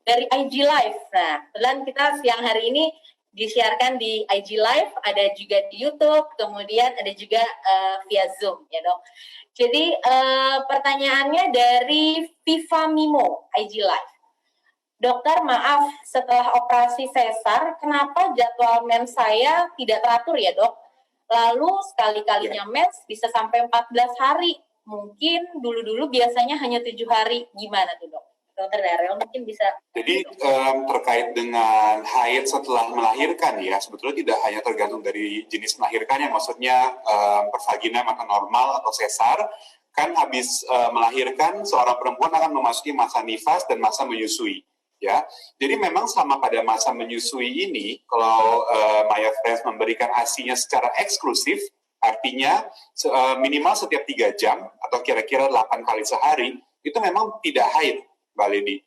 Dari IG Live. Nah, kebetulan kita siang hari ini disiarkan di IG Live, ada juga di YouTube, kemudian ada juga via Zoom, ya dok. Jadi pertanyaannya dari Viva Mimo, IG Live. Dokter, maaf, setelah operasi sesar, kenapa jadwal mens saya tidak teratur ya dok? Lalu sekali-kalinya mens bisa sampai 14 hari. Mungkin dulu-dulu biasanya hanya 7 hari. Gimana tuh dok? Dokter Darel mungkin bisa. Jadi terkait dengan haid setelah melahirkan ya, sebetulnya tidak hanya tergantung dari jenis melahirkannya, maksudnya pervaginam atau normal atau sesar, kan habis melahirkan seorang perempuan akan memasuki masa nifas dan masa menyusui. Ya, jadi memang sama pada masa menyusui ini, kalau Maya Friends memberikan ASI-nya secara eksklusif, artinya minimal setiap 3 jam atau kira-kira 8 kali sehari, itu memang tidak haid, Mbak Lady.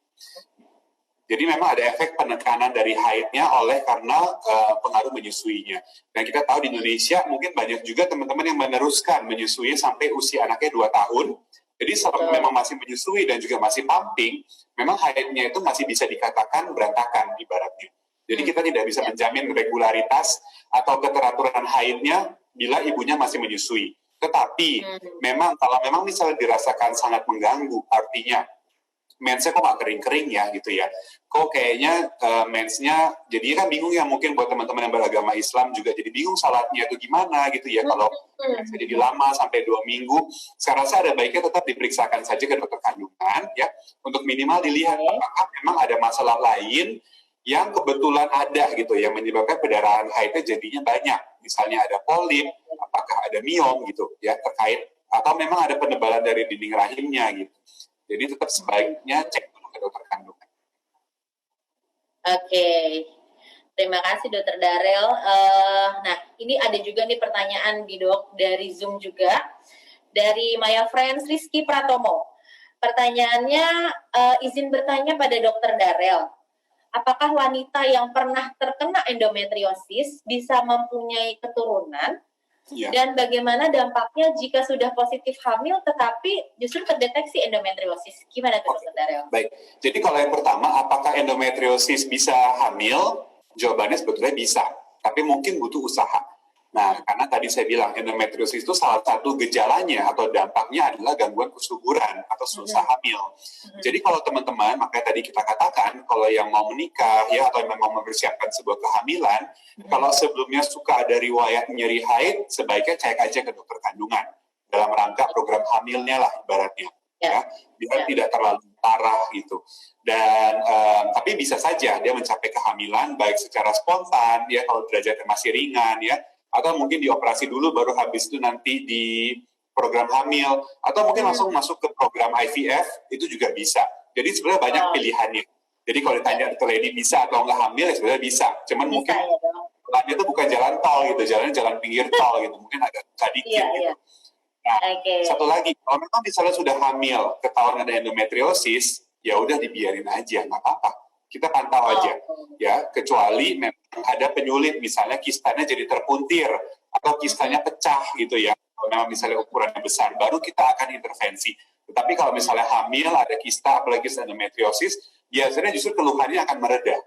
Jadi memang ada efek penekanan dari haidnya karena pengaruh menyusuinya. Dan kita tahu di Indonesia mungkin banyak juga teman-teman yang meneruskan menyusui sampai usia anaknya 2 tahun. Jadi selama memang masih menyusui dan juga masih pumping, memang haidnya itu masih bisa dikatakan berantakan ibaratnya. Jadi kita tidak bisa menjamin regularitas atau keteraturan haidnya bila ibunya masih menyusui. Tetapi memang kalau memang misalnya dirasakan sangat mengganggu, artinya mensnya kok nggak kering-kering ya gitu ya, kok kayaknya mensnya jadinya kan bingung ya, mungkin buat teman-teman yang beragama Islam juga jadi bingung salatnya itu gimana gitu ya, kalau mensnya jadi lama sampai 2 minggu, saya rasa ada baiknya tetap diperiksakan saja ke dokter kandungan ya, untuk minimal dilihat apakah memang ada masalah lain yang kebetulan ada gitu yang menyebabkan pendarahan haidnya jadinya banyak, misalnya ada polip, apakah ada miom gitu ya terkait, atau memang ada penebalan dari dinding rahimnya gitu. Jadi tetap sebaiknya cek dulu ke dokter kandungan. Oke, terima kasih Dokter Darel. Nah, ini ada juga nih pertanyaan di dok dari Zoom juga dari Maya Friends Rizky Pratomo. Pertanyaannya, izin bertanya pada Dokter Darel, apakah wanita yang pernah terkena endometriosis bisa mempunyai keturunan? Ya. Dan bagaimana dampaknya jika sudah positif hamil tetapi justru terdeteksi endometriosis? Gimana tuh Dokter Darel? Baik, jadi kalau yang pertama, apakah endometriosis bisa hamil? Jawabannya sebetulnya bisa, tapi mungkin butuh usaha. Nah, karena tadi saya bilang endometriosis itu salah satu gejalanya atau dampaknya adalah gangguan kesuburan atau susah hamil. Jadi kalau teman-teman, makanya tadi kita katakan kalau yang mau menikah ya atau yang memang mempersiapkan sebuah kehamilan, kalau sebelumnya suka ada riwayat nyeri haid, sebaiknya cek aja ke dokter kandungan dalam rangka program hamilnya lah ibaratnya. Ya, biar tidak terlalu parah gitu. Dan tapi bisa saja dia mencapai kehamilan baik secara spontan ya kalau derajatnya masih ringan ya, atau mungkin dioperasi dulu baru habis itu nanti di program hamil, atau mungkin langsung masuk ke program IVF, itu juga bisa. Jadi sebenarnya banyak pilihannya. Jadi kalau ditanya Dr. Lady bisa atau nggak hamil, ya sebenarnya bisa. Cuman bisa, mungkin jalannya itu bukan jalan tol gitu, jalannya jalan pinggir tol gitu, mungkin agak sedikit gitu. Nah, satu lagi, kalau memang misalnya sudah hamil, ketahuan ada endometriosis, ya udah dibiarin aja, nggak apa-apa. Kita pantau aja, ya. Kecuali memang ada penyulit, misalnya kistanya jadi terpuntir atau kistanya pecah gitu ya. Kalau memang misalnya ukurannya besar, baru kita akan intervensi. Tetapi kalau misalnya hamil ada kista, apalagi endometriosis, biasanya justru keluhannya akan mereda.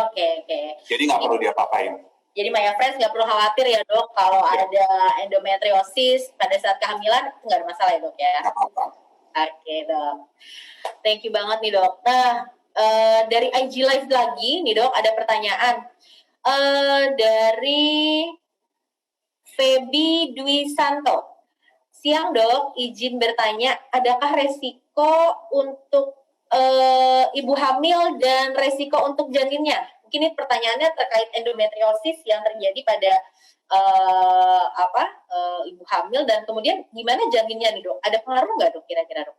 Oke. Jadi nggak perlu diapa-apain. Jadi Maya Friends nggak perlu khawatir ya dok, kalau ada endometriosis pada saat kehamilan nggak ada masalah ya dok ya. Nggak apa-apa. Oke dok, thank you banget nih dok. Nah dari IG Live lagi nih dok ada pertanyaan dari Feby Dwi Santo. Siang dok, izin bertanya, adakah resiko untuk ibu hamil dan resiko untuk janinnya? Mungkin ini pertanyaannya terkait endometriosis yang terjadi pada ibu hamil dan kemudian gimana janinnya nih dok? Ada pengaruh nggak dok kira-kira dok?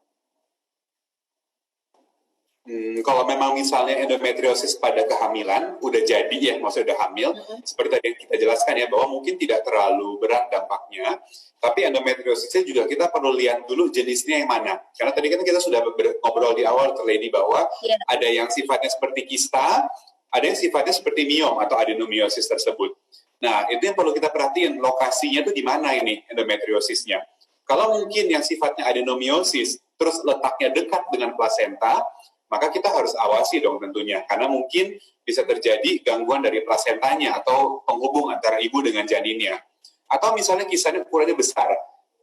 Kalau memang misalnya endometriosis pada kehamilan, udah jadi ya, maksudnya udah hamil, seperti tadi yang kita jelaskan ya, bahwa mungkin tidak terlalu berat dampaknya, tapi endometriosisnya juga kita perlu lihat dulu jenisnya yang mana. Karena tadi kan kita sudah ngobrol di awal, Lady, bahwa ada yang sifatnya seperti kista, ada yang sifatnya seperti miom atau adenomiosis tersebut. Nah, itu yang perlu kita perhatiin, lokasinya tuh di mana ini endometriosisnya. Kalau mungkin yang sifatnya adenomiosis, terus letaknya dekat dengan plasenta, maka kita harus awasi dong tentunya, karena mungkin bisa terjadi gangguan dari plasentanya atau penghubung antara ibu dengan janinnya. Atau misalnya kisahnya ukurannya besar,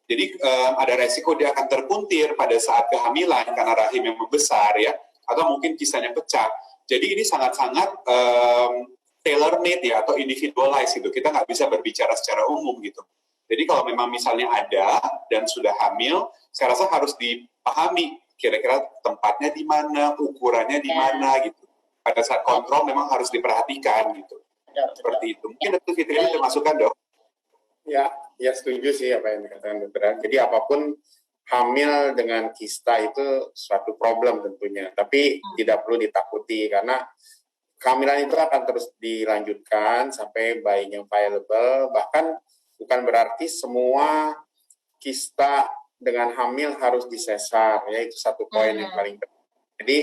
jadi ada resiko dia akan terpuntir pada saat kehamilan karena rahim yang membesar ya, atau mungkin kisahnya pecah. Jadi ini sangat-sangat tailor-made ya, atau individualized gitu, kita nggak bisa berbicara secara umum gitu. Jadi kalau memang misalnya ada dan sudah hamil, saya rasa harus dipahami kira-kira tempatnya di mana, ukurannya di mana gitu. Pada saat kontrol memang harus diperhatikan gitu. Seperti itu. Mungkin Dr. Fitri ada masukan dok? Ya setuju sih apa yang dikatakan dokter. Jadi apapun hamil dengan kista itu suatu problem tentunya. Tapi tidak perlu ditakuti karena kehamilan itu akan terus dilanjutkan sampai bayinya viable. Bahkan bukan berarti semua kista dengan hamil harus disesar, ya itu satu poin yang paling penting. Jadi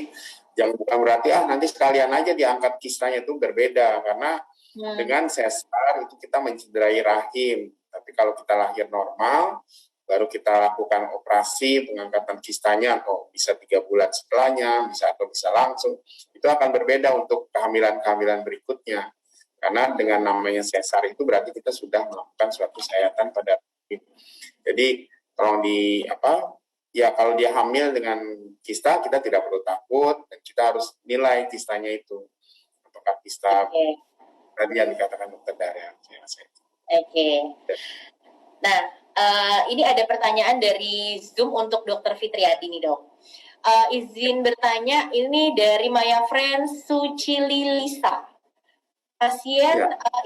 jangan bukan berarti nanti sekalian aja diangkat kistanya, itu berbeda karena dengan sesar itu kita mencederai rahim. Tapi kalau kita lahir normal, baru kita lakukan operasi pengangkatan kistanya atau bisa 3 bulan setelahnya, bisa langsung. Itu akan berbeda untuk kehamilan-kehamilan berikutnya. Karena dengan namanya sesar itu berarti kita sudah melakukan suatu sayatan pada rahim. Jadi kalau kalau dia hamil dengan kista, kita tidak perlu takut dan kita harus nilai kistanya itu. Apakah kista tadi yang dikatakan dokter Daryl. Oke. Nah, ini ada pertanyaan dari Zoom untuk Dokter Fitriati nih, Dok. Izin bertanya, ini dari Maya Friends Sucililisa. Pasien,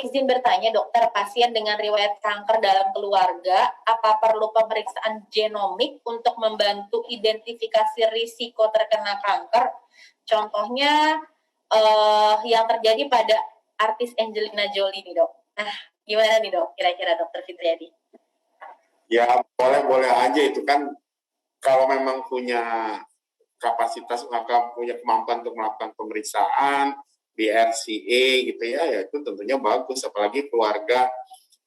izin bertanya dokter, pasien dengan riwayat kanker dalam keluarga, apa perlu pemeriksaan genomik untuk membantu identifikasi risiko terkena kanker? Contohnya yang terjadi pada artis Angelina Jolie nih, Dok. Nah, gimana nih, Dok, kira-kira Dokter Fitriadi? Ya, boleh-boleh aja itu kan, kalau memang punya kapasitas, maka punya kemampuan untuk melakukan pemeriksaan, BRCA gitu ya itu tentunya bagus, apalagi keluarga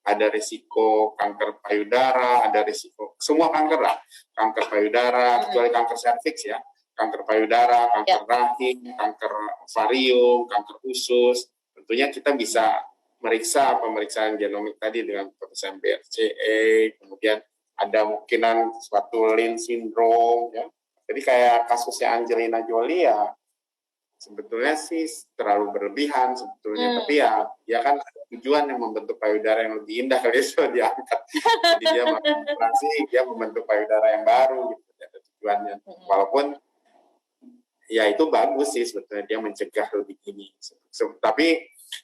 ada risiko kanker payudara, ada risiko semua kanker lah, kanker payudara, kecuali kanker serviks ya, kanker payudara, kanker rahim, kanker ovarium, kanker usus, tentunya kita bisa meriksa pemeriksaan genomik tadi dengan pemeriksaan BRCA, kemudian ada mungkinan suatu Lynch syndrome ya, jadi kayak kasusnya Angelina Jolie ya, sebetulnya sih terlalu berlebihan sebetulnya, tapi ya kan ada tujuan yang membentuk payudara yang lebih indah kali ya diangkat. Jadi dia melakukan dia membentuk payudara yang baru gitu, ada tujuannya. Walaupun ya itu bagus sih sebetulnya dia mencegah lebih dini. Tapi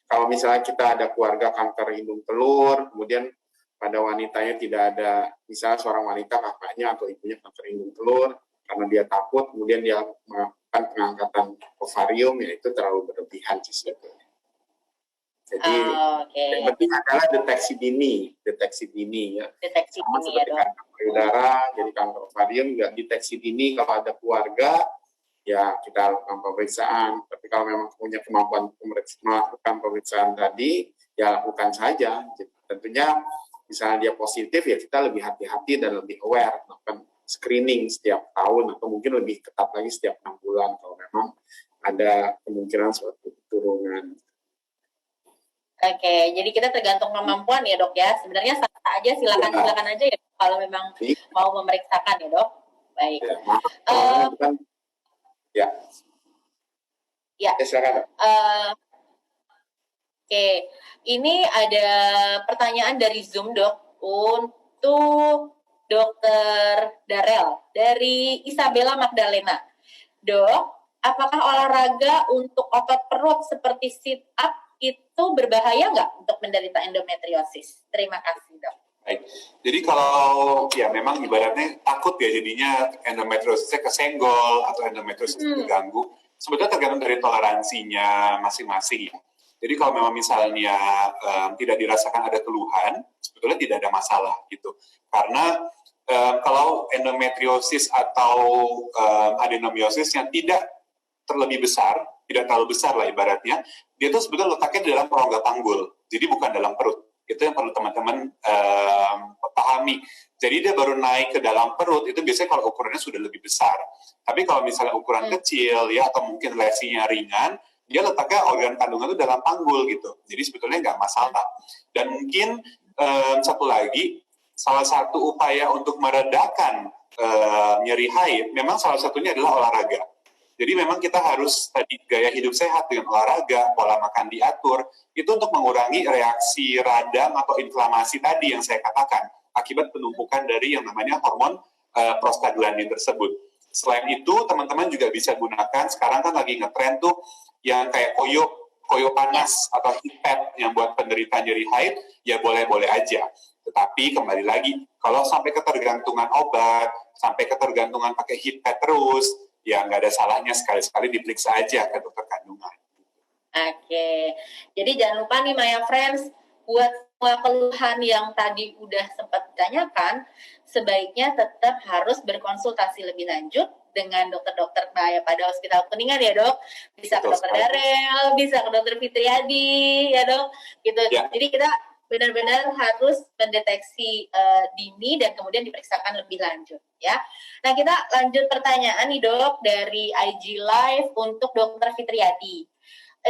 kalau misalnya kita ada keluarga kanker hidung telur, kemudian pada wanitanya tidak ada, misalnya seorang wanita kakaknya atau ibunya kanker hidung telur, karena dia takut, kemudian dia melakukan pengangkatan ovarium, ya itu terlalu berlebihan sih sebetulnya. Jadi yang penting adalah deteksi dini ya. Deteksi dini ya, Dok. Kanker payudara, jadi kanker ovarium juga deteksi dini. Kalau ada keluarga, ya kita lakukan pemeriksaan. Tapi kalau memang punya kemampuan melakukan pemeriksaan tadi, ya lakukan saja. Jadi, tentunya misalnya dia positif, ya kita lebih hati-hati dan lebih aware, melakukan screening setiap tahun atau mungkin lebih ketat lagi setiap 6 bulan kalau memang ada kemungkinan suatu keturunan. Oke, jadi kita tergantung kemampuan ya, Dok ya. Sebenarnya sah aja, silakan aja ya kalau memang mau memeriksakan ya, Dok. Baik. Silakan. Oke, ini ada pertanyaan dari Zoom, Dok, untuk Dokter Daryl dari Isabella Magdalena. Dok, apakah olahraga untuk otot perut seperti sit up itu berbahaya nggak untuk menderita endometriosis? Terima kasih, Dok. Baik. Jadi kalau ya memang ibaratnya takut ya jadinya endometriosisnya kesenggol atau endometriosis terganggu, sebetulnya tergantung dari toleransinya masing-masing. Jadi kalau memang misalnya tidak dirasakan ada keluhan, sebetulnya tidak ada masalah gitu. Karena kalau endometriosis atau adenomiosis yang tidak terlebih besar, tidak terlalu besar lah ibaratnya, dia tuh sebetulnya letaknya di dalam rongga panggul, jadi bukan dalam perut. Itu yang perlu teman-teman pahami. Jadi dia baru naik ke dalam perut, itu biasanya kalau ukurannya sudah lebih besar. Tapi kalau misalnya ukuran kecil ya atau mungkin lesinya ringan, dia letaknya organ kandungan itu dalam panggul gitu. Jadi sebetulnya nggak masalah. Dan mungkin satu lagi, salah satu upaya untuk meredakan nyeri haid, memang salah satunya adalah olahraga. Jadi memang kita harus tadi gaya hidup sehat dengan olahraga, pola makan diatur, itu untuk mengurangi reaksi radang atau inflamasi tadi yang saya katakan, akibat penumpukan dari yang namanya hormon prostaglandin tersebut. Selain itu, teman-teman juga bisa gunakan, sekarang kan lagi ngetren tuh, yang kayak koyo panas atau heat pad yang buat penderita nyeri haid, ya boleh-boleh aja. Tetapi kembali lagi, kalau sampai ketergantungan obat, sampai ketergantungan pakai heat pad terus, ya nggak ada salahnya sekali-sekali diperiksa aja ke dokter kandungan. Oke, jadi jangan lupa nih Maya Friends, buat semua keluhan yang tadi udah sempat ditanyakan, sebaiknya tetap harus berkonsultasi lebih lanjut dengan dokter-dokter pada Hospital Kuningan ya, Dok. Bisa ke dokter Daryl, bisa ke dokter Fitriadi ya, Dok. Gitu. Ya. Jadi kita benar-benar harus mendeteksi dini dan kemudian diperiksakan lebih lanjut ya. Nah, kita lanjut pertanyaan nih, Dok, dari IG Live untuk dokter Fitriadi.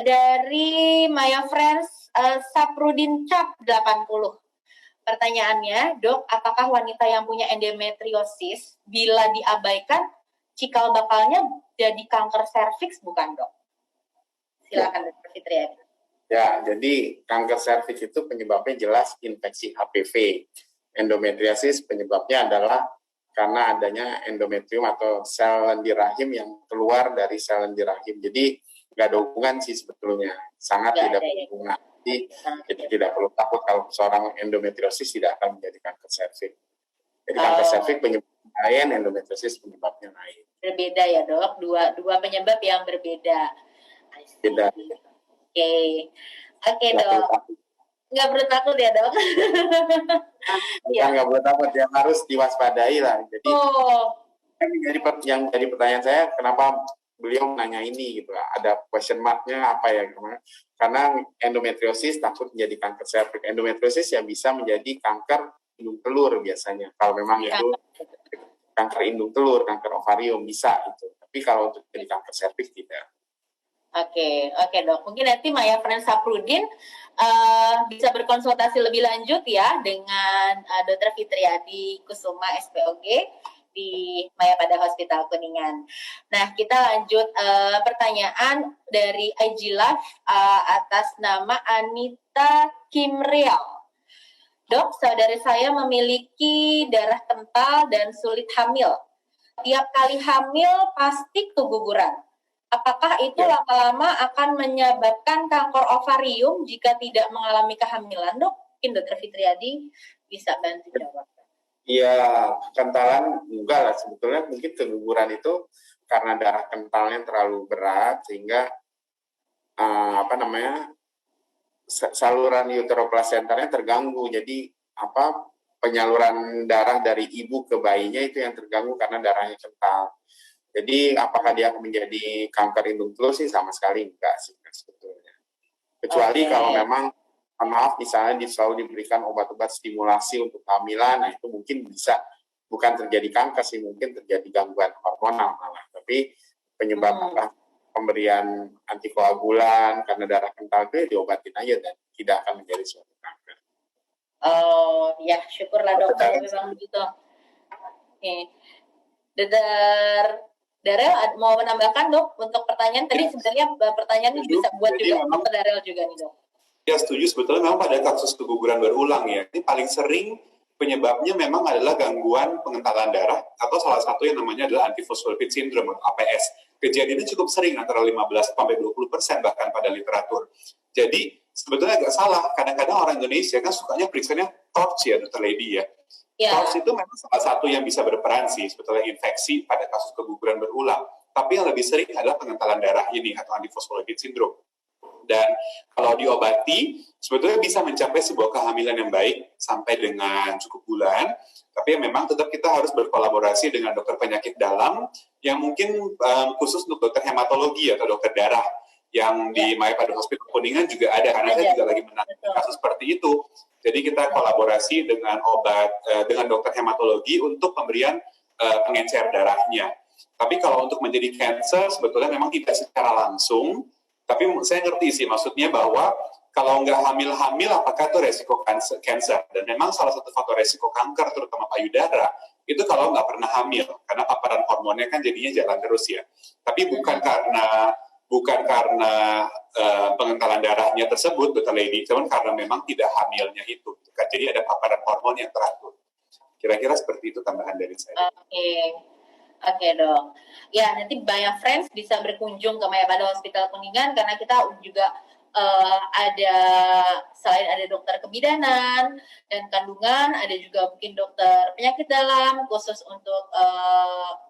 dari Maya Friends Saprudin Cap 80. Pertanyaannya, dok, apakah wanita yang punya endometriosis bila diabaikan cikal bakalnya jadi kanker serviks bukan, dok? Silakan, Dr. Fitriadi. Ya, jadi kanker serviks itu penyebabnya jelas infeksi HPV. Endometriosis penyebabnya adalah karena adanya endometrium atau sel lendir rahim yang keluar dari sel lendir rahim. Jadi nggak ada hubungan sih sebetulnya, sangat tidak berhubungan. Jadi tidak perlu takut kalau seorang endometriosis tidak akan menjadi kanker serviks. Jadi kanker serviks penyebabnya lain, endometriosis penyebabnya lain. Berbeda ya, dok, dua penyebab yang berbeda. Beda. Oke, dok. Nggak perlu takut ya, dok? Bukan nggak perlu takut, yang harus diwaspadai lah. Jadi yang jadi pertanyaan saya, kenapa beliau menanya ini gitu, ada question mark-nya apa ya? Karena endometriosis takut menjadi kanker serviks. Endometriosis yang bisa menjadi kanker indung telur biasanya. Kalau memang itu kanker indung telur, kanker ovarium bisa itu. Tapi kalau untuk jadi kanker serviks tidak. Oke, dok. Mungkin nanti Maya Friends Saprudin bisa berkonsultasi lebih lanjut ya dengan Dr. Fitriadi Kusuma SPOG di Maya Pada Hospital Kuningan. Nah, kita lanjut pertanyaan dari IG Live atas nama Anita Kimriel. Dok, saudari saya memiliki darah kental dan sulit hamil. Tiap kali hamil pasti keguguran. Apakah itu lama-lama akan menyebabkan kanker ovarium jika tidak mengalami kehamilan, dok? Mungkin Dr. Fitriadi bisa bantu jawab. Iya, kentalan enggak lah. Sebetulnya mungkin keguguran itu karena darah kentalnya terlalu berat sehingga saluran uteroplasentanya terganggu. Jadi penyaluran darah dari ibu ke bayinya itu yang terganggu karena darahnya kental. Jadi apakah dia menjadi kanker indung telur sih sama sekali enggak sih sebetulnya. Kecuali kalau memang maaf misalnya selalu diberikan obat-obat stimulasi untuk kehamilan, nah itu mungkin bisa bukan terjadi kanker sih, mungkin terjadi gangguan hormonal malah. Tapi penyebab pemberian antikoagulan karena darah kental itu diobatin aja dan tidak akan menjadi suatu kanker. Oh ya, syukurlah dok kalau memang begitu. Oke. Darel mau menambahkan, dok, untuk pertanyaan tadi sebenarnya pertanyaan ini bisa buat juga untuk Darel juga nih, dok. Ya, setuju. Sebetulnya memang pada kasus keguguran berulang ya, ini paling sering penyebabnya memang adalah gangguan pengentalan darah atau salah satu yang namanya adalah antiphospholipid syndrome atau APS. Kejadiannya cukup sering, antara 15-20% bahkan pada literatur. Jadi sebetulnya agak salah. Kadang-kadang orang Indonesia kan sukanya periksanya TORCH ya, Dr. Lady ya. TORCH itu memang salah satu yang bisa berperan sih sebetulnya infeksi pada kasus keguguran berulang. Tapi yang lebih sering adalah pengentalan darah ini atau antiphospholipid syndrome. Dan kalau diobati, sebetulnya bisa mencapai sebuah kehamilan yang baik sampai dengan cukup bulan. Tapi memang tetap kita harus berkolaborasi dengan dokter penyakit dalam yang mungkin khusus untuk dokter hematologi atau dokter darah yang di Maya Pada Hospital Kuningan juga ada, karena saya juga lagi menangani kasus seperti itu. Jadi kita kolaborasi dengan dengan dokter hematologi untuk pemberian pengencer darahnya. Tapi kalau untuk menjadi cancer sebetulnya memang tidak secara langsung. Tapi saya ngerti sih maksudnya bahwa kalau nggak hamil-hamil apakah itu resiko cancer. Dan memang salah satu faktor resiko kanker terutama payudara itu kalau nggak pernah hamil karena paparan hormonnya kan jadinya jalan terus ya. Tapi bukan karena pengentalan darahnya tersebut, Dr. Lady, cuman karena memang tidak hamilnya itu. Jadi ada paparan hormon yang teratur. Kira-kira seperti itu tambahan dari saya. Oke, dok. Ya, nanti Maya Friends bisa berkunjung ke Maya Pada Hospital Kuningan karena kita juga selain ada dokter kebidanan dan kandungan, ada juga mungkin dokter penyakit dalam khusus untuk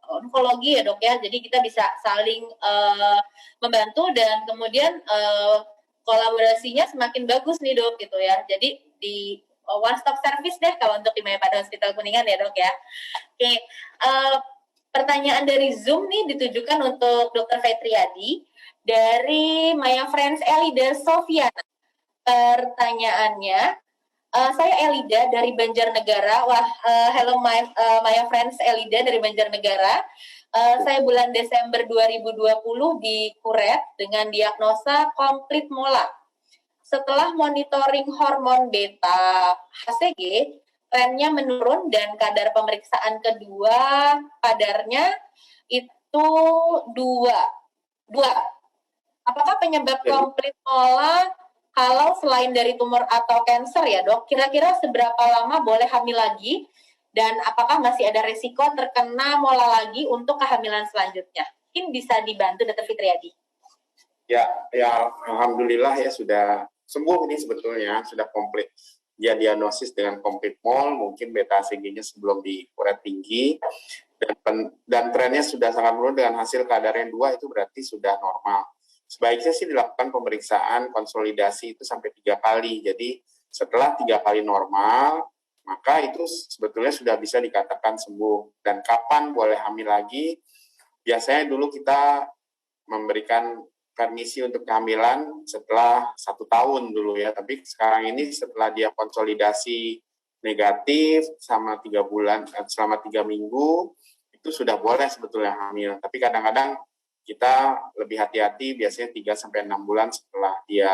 onkologi ya, dok ya. Jadi kita bisa saling membantu dan kemudian kolaborasinya semakin bagus nih, dok, gitu ya. Jadi di one stop service deh kalau untuk di Maya Pada Hospital Kuningan ya, dok ya. Oke. Pertanyaan dari Zoom nih ditujukan untuk Dr. Fitriadi dari Maya Friends Elida Sofiana. Pertanyaannya, saya Elida dari Banjarnegara. Wah, hello Maya Friends Elida dari Banjarnegara. Saya bulan Desember 2020 di Kuret dengan diagnosa komplit mola. Setelah monitoring hormon beta HCG, trennya menurun dan kadar pemeriksaan kedua kadarnya itu 2. Apakah penyebab komplit mola kalau selain dari tumor atau kanker ya dok? Kira-kira seberapa lama boleh hamil lagi? Dan apakah masih ada resiko terkena mola lagi untuk kehamilan selanjutnya? Mungkin bisa dibantu Dr. Fitriadi. Ya, alhamdulillah ya sudah sembuh ini sebetulnya, sudah komplit. Dia diagnosis dengan komplit mol, mungkin beta HCG-nya sebelum di Kuret tinggi, dan trennya sudah sangat menurun dengan hasil kadar yang 2 itu berarti sudah normal. Sebaiknya sih dilakukan pemeriksaan konsolidasi itu sampai 3 kali. Jadi setelah 3 kali normal, maka itu sebetulnya sudah bisa dikatakan sembuh. Dan kapan boleh hamil lagi? Biasanya dulu kita memberikan permisi untuk kehamilan setelah 1 tahun dulu ya, tapi sekarang ini setelah dia konsolidasi negatif selama 3 bulan, selama 3 minggu, itu sudah boleh sebetulnya hamil. Tapi kadang-kadang kita lebih hati-hati, biasanya 3-6 bulan setelah dia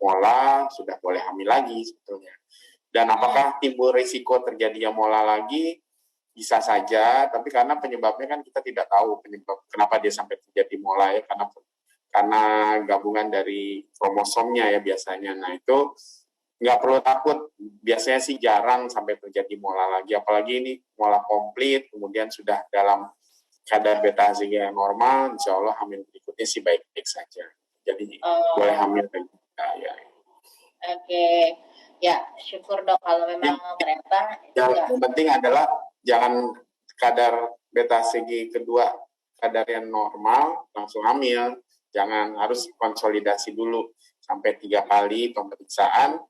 mola, sudah boleh hamil lagi sebetulnya. Dan apakah timbul risiko terjadinya mola lagi? Bisa saja, tapi karena penyebabnya kan kita tidak tahu penyebab kenapa dia sampai terjadi mola ya, karena gabungan dari kromosomnya ya biasanya. Nah itu nggak perlu takut, biasanya sih jarang sampai terjadi mola lagi, apalagi ini mola komplit, kemudian sudah dalam kadar beta HCG yang normal, insya Allah hamil berikutnya sih baik-baik saja. Jadi boleh hamil lagi. Ya. Oke, ya syukur dok kalau memang ternyata. Yang penting adalah jangan kadar beta HCG kedua kadar yang normal langsung hamil. Jangan, harus konsolidasi dulu sampai 3 kali pemeriksaan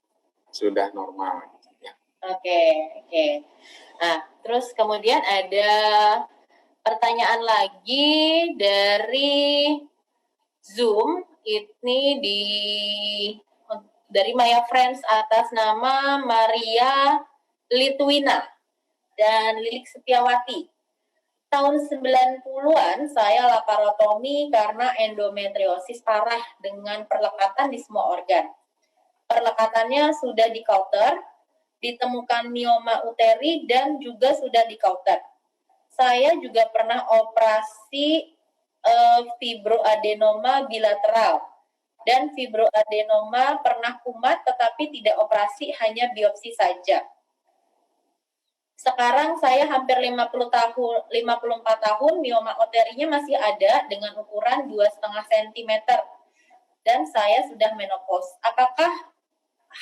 sudah normal. Ya. Oke. Nah, terus kemudian ada pertanyaan lagi dari Zoom, ini dari Maya Friends atas nama Maria Litwina dan Lilik Setiawati. Tahun 90-an saya laparotomi karena endometriosis parah dengan perlekatan di semua organ. Perlekatannya sudah di counter, ditemukan mioma uteri dan juga sudah di counter. Saya juga pernah operasi fibroadenoma bilateral dan fibroadenoma pernah kumat tetapi tidak operasi, hanya biopsi saja. Sekarang saya hampir 54 tahun, mioma uterinya masih ada dengan ukuran 2,5 cm dan saya sudah menopause. Apakah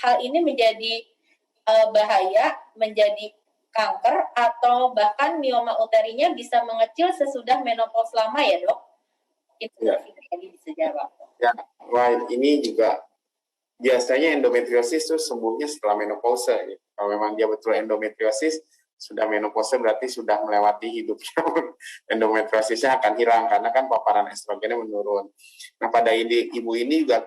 hal ini menjadi bahaya, menjadi kanker, atau bahkan mioma uterinya bisa mengecil sesudah menopause lama ya dok? Itu bisa jawab. Ya, wah ini juga biasanya endometriosis itu sembuhnya setelah menopause. Gitu. Kalau memang dia betul endometriosis, sudah menopause berarti sudah melewati hidupnya. Endometriosisnya akan hilang karena kan paparan estrogennya menurun. Nah pada ibu ini juga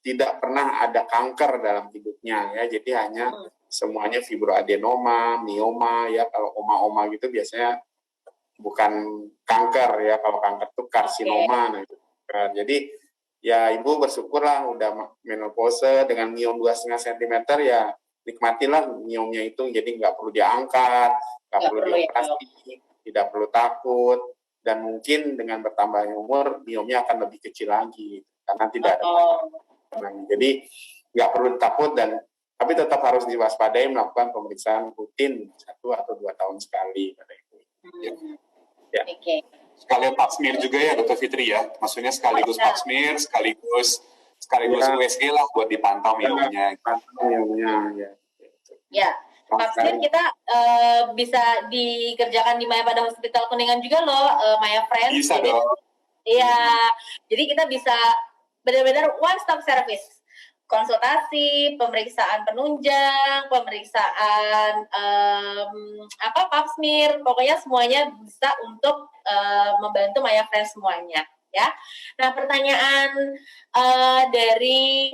tidak pernah ada kanker dalam hidupnya ya, jadi hanya semuanya fibroadenoma, mioma ya, kalau oma-oma gitu biasanya bukan kanker ya, kalau kanker itu karsinoma. Nah, gitu. Jadi ya ibu bersyukurlah udah menopause dengan miom 2,5 cm ya, nikmatilah miomnya itu, jadi nggak perlu diangkat, nggak perlu dioperasi, tidak perlu takut, dan mungkin dengan bertambahnya umur miomnya akan lebih kecil lagi karena tidak ada jadi nggak perlu takut, dan tapi tetap harus diwaspadai, melakukan pemeriksaan rutin 1 atau 2 tahun sekali pada itu. Ya. Sekalian pap smear juga ya Dr. Fitri ya, maksudnya sekaligus pap smear, sekaligus USG lah buat dipantau miomnya. Ya, pap smear kita bisa dikerjakan di Maya pada Hospital Kuningan juga loh, Maya Friends. Bisa dong. Iya, jadi kita bisa benar-benar one stop service. Konsultasi, pemeriksaan penunjang, pemeriksaan pap smear, pokoknya semuanya bisa untuk membantu Maya Friends semuanya. Ya, nah pertanyaan dari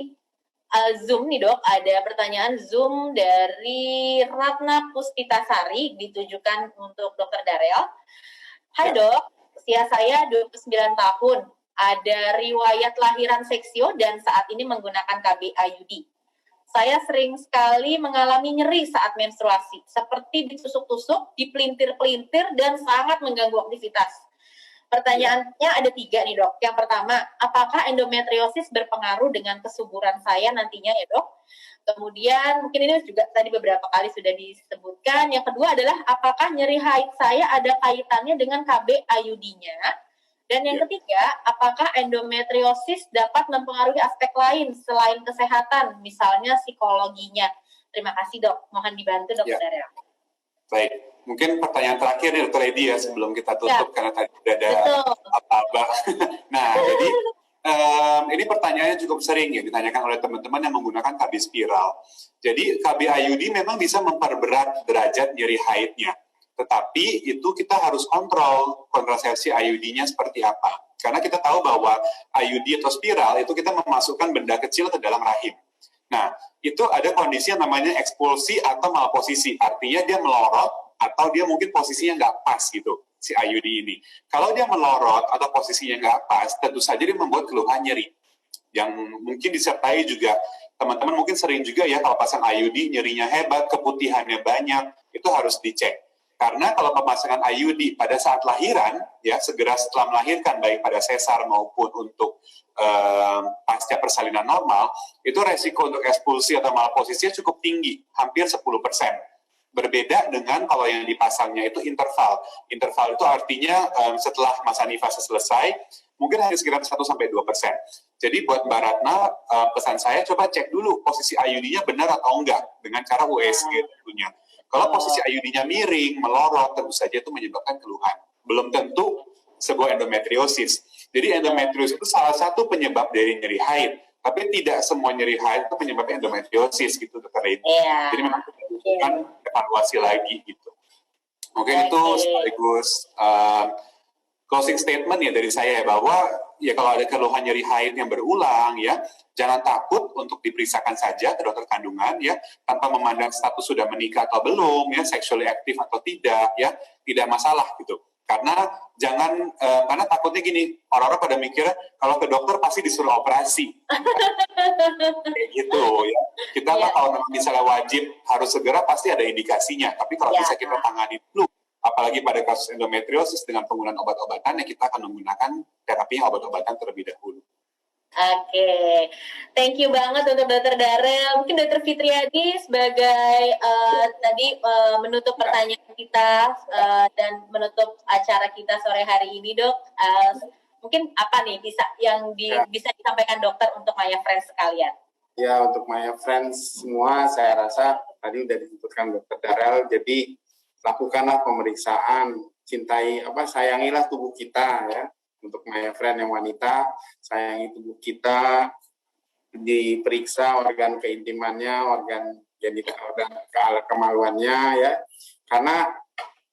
Zoom nih dok, ada pertanyaan Zoom dari Ratna Puspitasari ditujukan untuk Dr. Darel. Hai dok, Usia saya 29 tahun. Ada riwayat lahiran seksio dan saat ini menggunakan KB IUD. Saya sering sekali mengalami nyeri saat menstruasi, seperti ditusuk-tusuk, dipelintir-pelintir, dan sangat mengganggu aktivitas. Pertanyaannya ada 3 nih dok. Yang pertama, apakah endometriosis berpengaruh dengan kesuburan saya nantinya ya dok? Kemudian mungkin ini juga tadi beberapa kali sudah disebutkan. Yang kedua adalah apakah nyeri haid saya ada kaitannya dengan KB IUD-nya? Dan yang ketiga, apakah endometriosis dapat mempengaruhi aspek lain selain kesehatan, misalnya psikologinya? Terima kasih dok, mohon dibantu dokter Daryl. Baik, mungkin pertanyaan terakhir nih Dr. Lady ya sebelum kita tutup karena tadi sudah ada apa-apa. Nah, jadi ini pertanyaannya cukup sering ya ditanyakan oleh teman-teman yang menggunakan KB spiral. Jadi KB IUD memang bisa memperberat derajat nyeri haidnya. Tetapi itu kita harus kontrol kontrasepsi IUD-nya seperti apa. Karena kita tahu bahwa IUD atau spiral itu kita memasukkan benda kecil ke dalam rahim. Nah, itu ada kondisi yang namanya ekspulsi atau malposisi. Artinya dia melorot atau dia mungkin posisinya nggak pas gitu, si IUD ini. Kalau dia melorot atau posisinya nggak pas, tentu saja dia membuat keluhan nyeri. Yang mungkin disertai juga, teman-teman mungkin sering juga ya kalau pasang IUD, nyerinya hebat, keputihannya banyak, itu harus dicek. Karena kalau pemasangan IUD pada saat lahiran, ya segera setelah melahirkan, baik pada sesar maupun untuk pasca persalinan normal, itu resiko untuk ekspulsi atau malposisinya cukup tinggi, hampir 10%. Berbeda dengan kalau yang dipasangnya itu interval. Interval itu artinya setelah masa nifasnya selesai, mungkin hanya sekitar 1-2%. Jadi buat Mbak Ratna, pesan saya coba cek dulu posisi IUD-nya benar atau enggak, dengan cara USG tentunya. Kalau posisi IUD-nya miring, melorot, tentu saja itu menyebabkan keluhan. Belum tentu sebuah endometriosis. Jadi endometriosis itu salah satu penyebab dari nyeri haid, tapi tidak semua nyeri haid itu penyebabnya endometriosis gitu, Dr. Lady. Jadi memang bukan evaluasi lagi gitu. Mungkin itu sekaligus closing statement ya dari saya ya, bahwa ya kalau ada keluhan nyeri haid yang berulang ya, jangan takut untuk diperiksakan saja ke dokter kandungan ya, tanpa memandang status sudah menikah atau belum ya, sexually aktif atau tidak ya, tidak masalah gitu. Karena karena takutnya gini, orang-orang pada mikir kalau ke dokter pasti disuruh operasi. Kayak gitu ya. Kita kalau misalnya wajib harus segera pasti ada indikasinya, tapi kalau bisa kita tangani dulu. Apalagi pada kasus endometriosis dengan penggunaan obat-obatan, ya kita akan menggunakan terapi obat-obatan terlebih dahulu. Oke, thank you banget untuk Dr. Daryl. Mungkin Dr. Fitriadi sebagai menutup pertanyaan kita dan menutup acara kita sore hari ini, dok. Mungkin apa nih bisa disampaikan dokter untuk Maya Friends sekalian? Ya, untuk Maya Friends semua, saya rasa tadi udah disebutkan Dr. Daryl. Jadi lakukanlah pemeriksaan, sayangilah tubuh kita ya. Untuk Maya Friend yang wanita, sayangi tubuh kita, diperiksa organ keintimannya, organ kemaluannya ya. Karena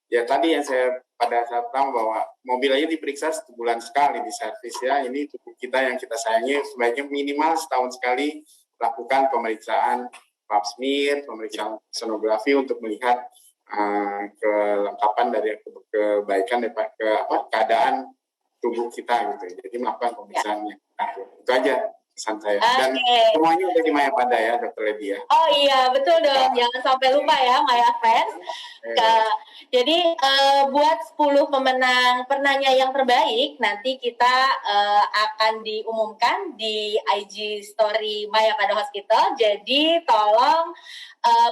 ya tadi yang saya pada saat tahu bahwa mobil aja diperiksa sebulan sekali di servis ya. Ini tubuh kita yang kita sayangi, sebaiknya minimal setahun sekali lakukan pemeriksaan pap smear, pemeriksaan sonografi untuk melihat kelengkapan dari kebaikan keadaan tubuh kita gitu. Jadi melakukan pemeriksaannya. Nah, itu aja pesan saya. Dan semuanya udah di Maya Pada ya, Dr. Lady ya. Oh iya, betul dong. Jangan sampai lupa ya, Maya Friends. Jadi buat 10 pemenang penanya yang terbaik, nanti kita akan diumumkan di IG Story Maya Pada Hospital. Jadi tolong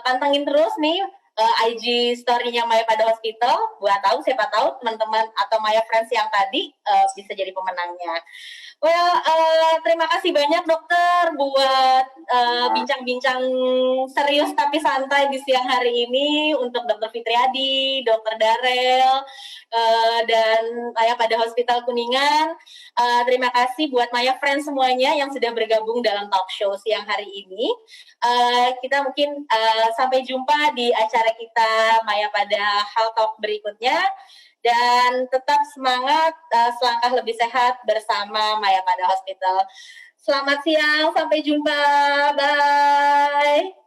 pantengin terus nih IG story-nya Maya Pada Hospital, siapa tahu teman-teman atau Maya Friends yang tadi bisa jadi pemenangnya. Well, terima kasih banyak dokter buat bincang-bincang serius tapi santai di siang hari ini untuk Dr. Fitriadi, Dr. Daryl, dan Maya Pada Hospital Kuningan. Terima kasih buat Maya Friends semuanya yang sudah bergabung dalam talk show siang hari ini. Kita mungkin sampai jumpa di acara kita Maya Pada Health Talk berikutnya. Dan tetap semangat, selangkah lebih sehat bersama Maya Pada Hospital. Selamat siang, sampai jumpa. Bye.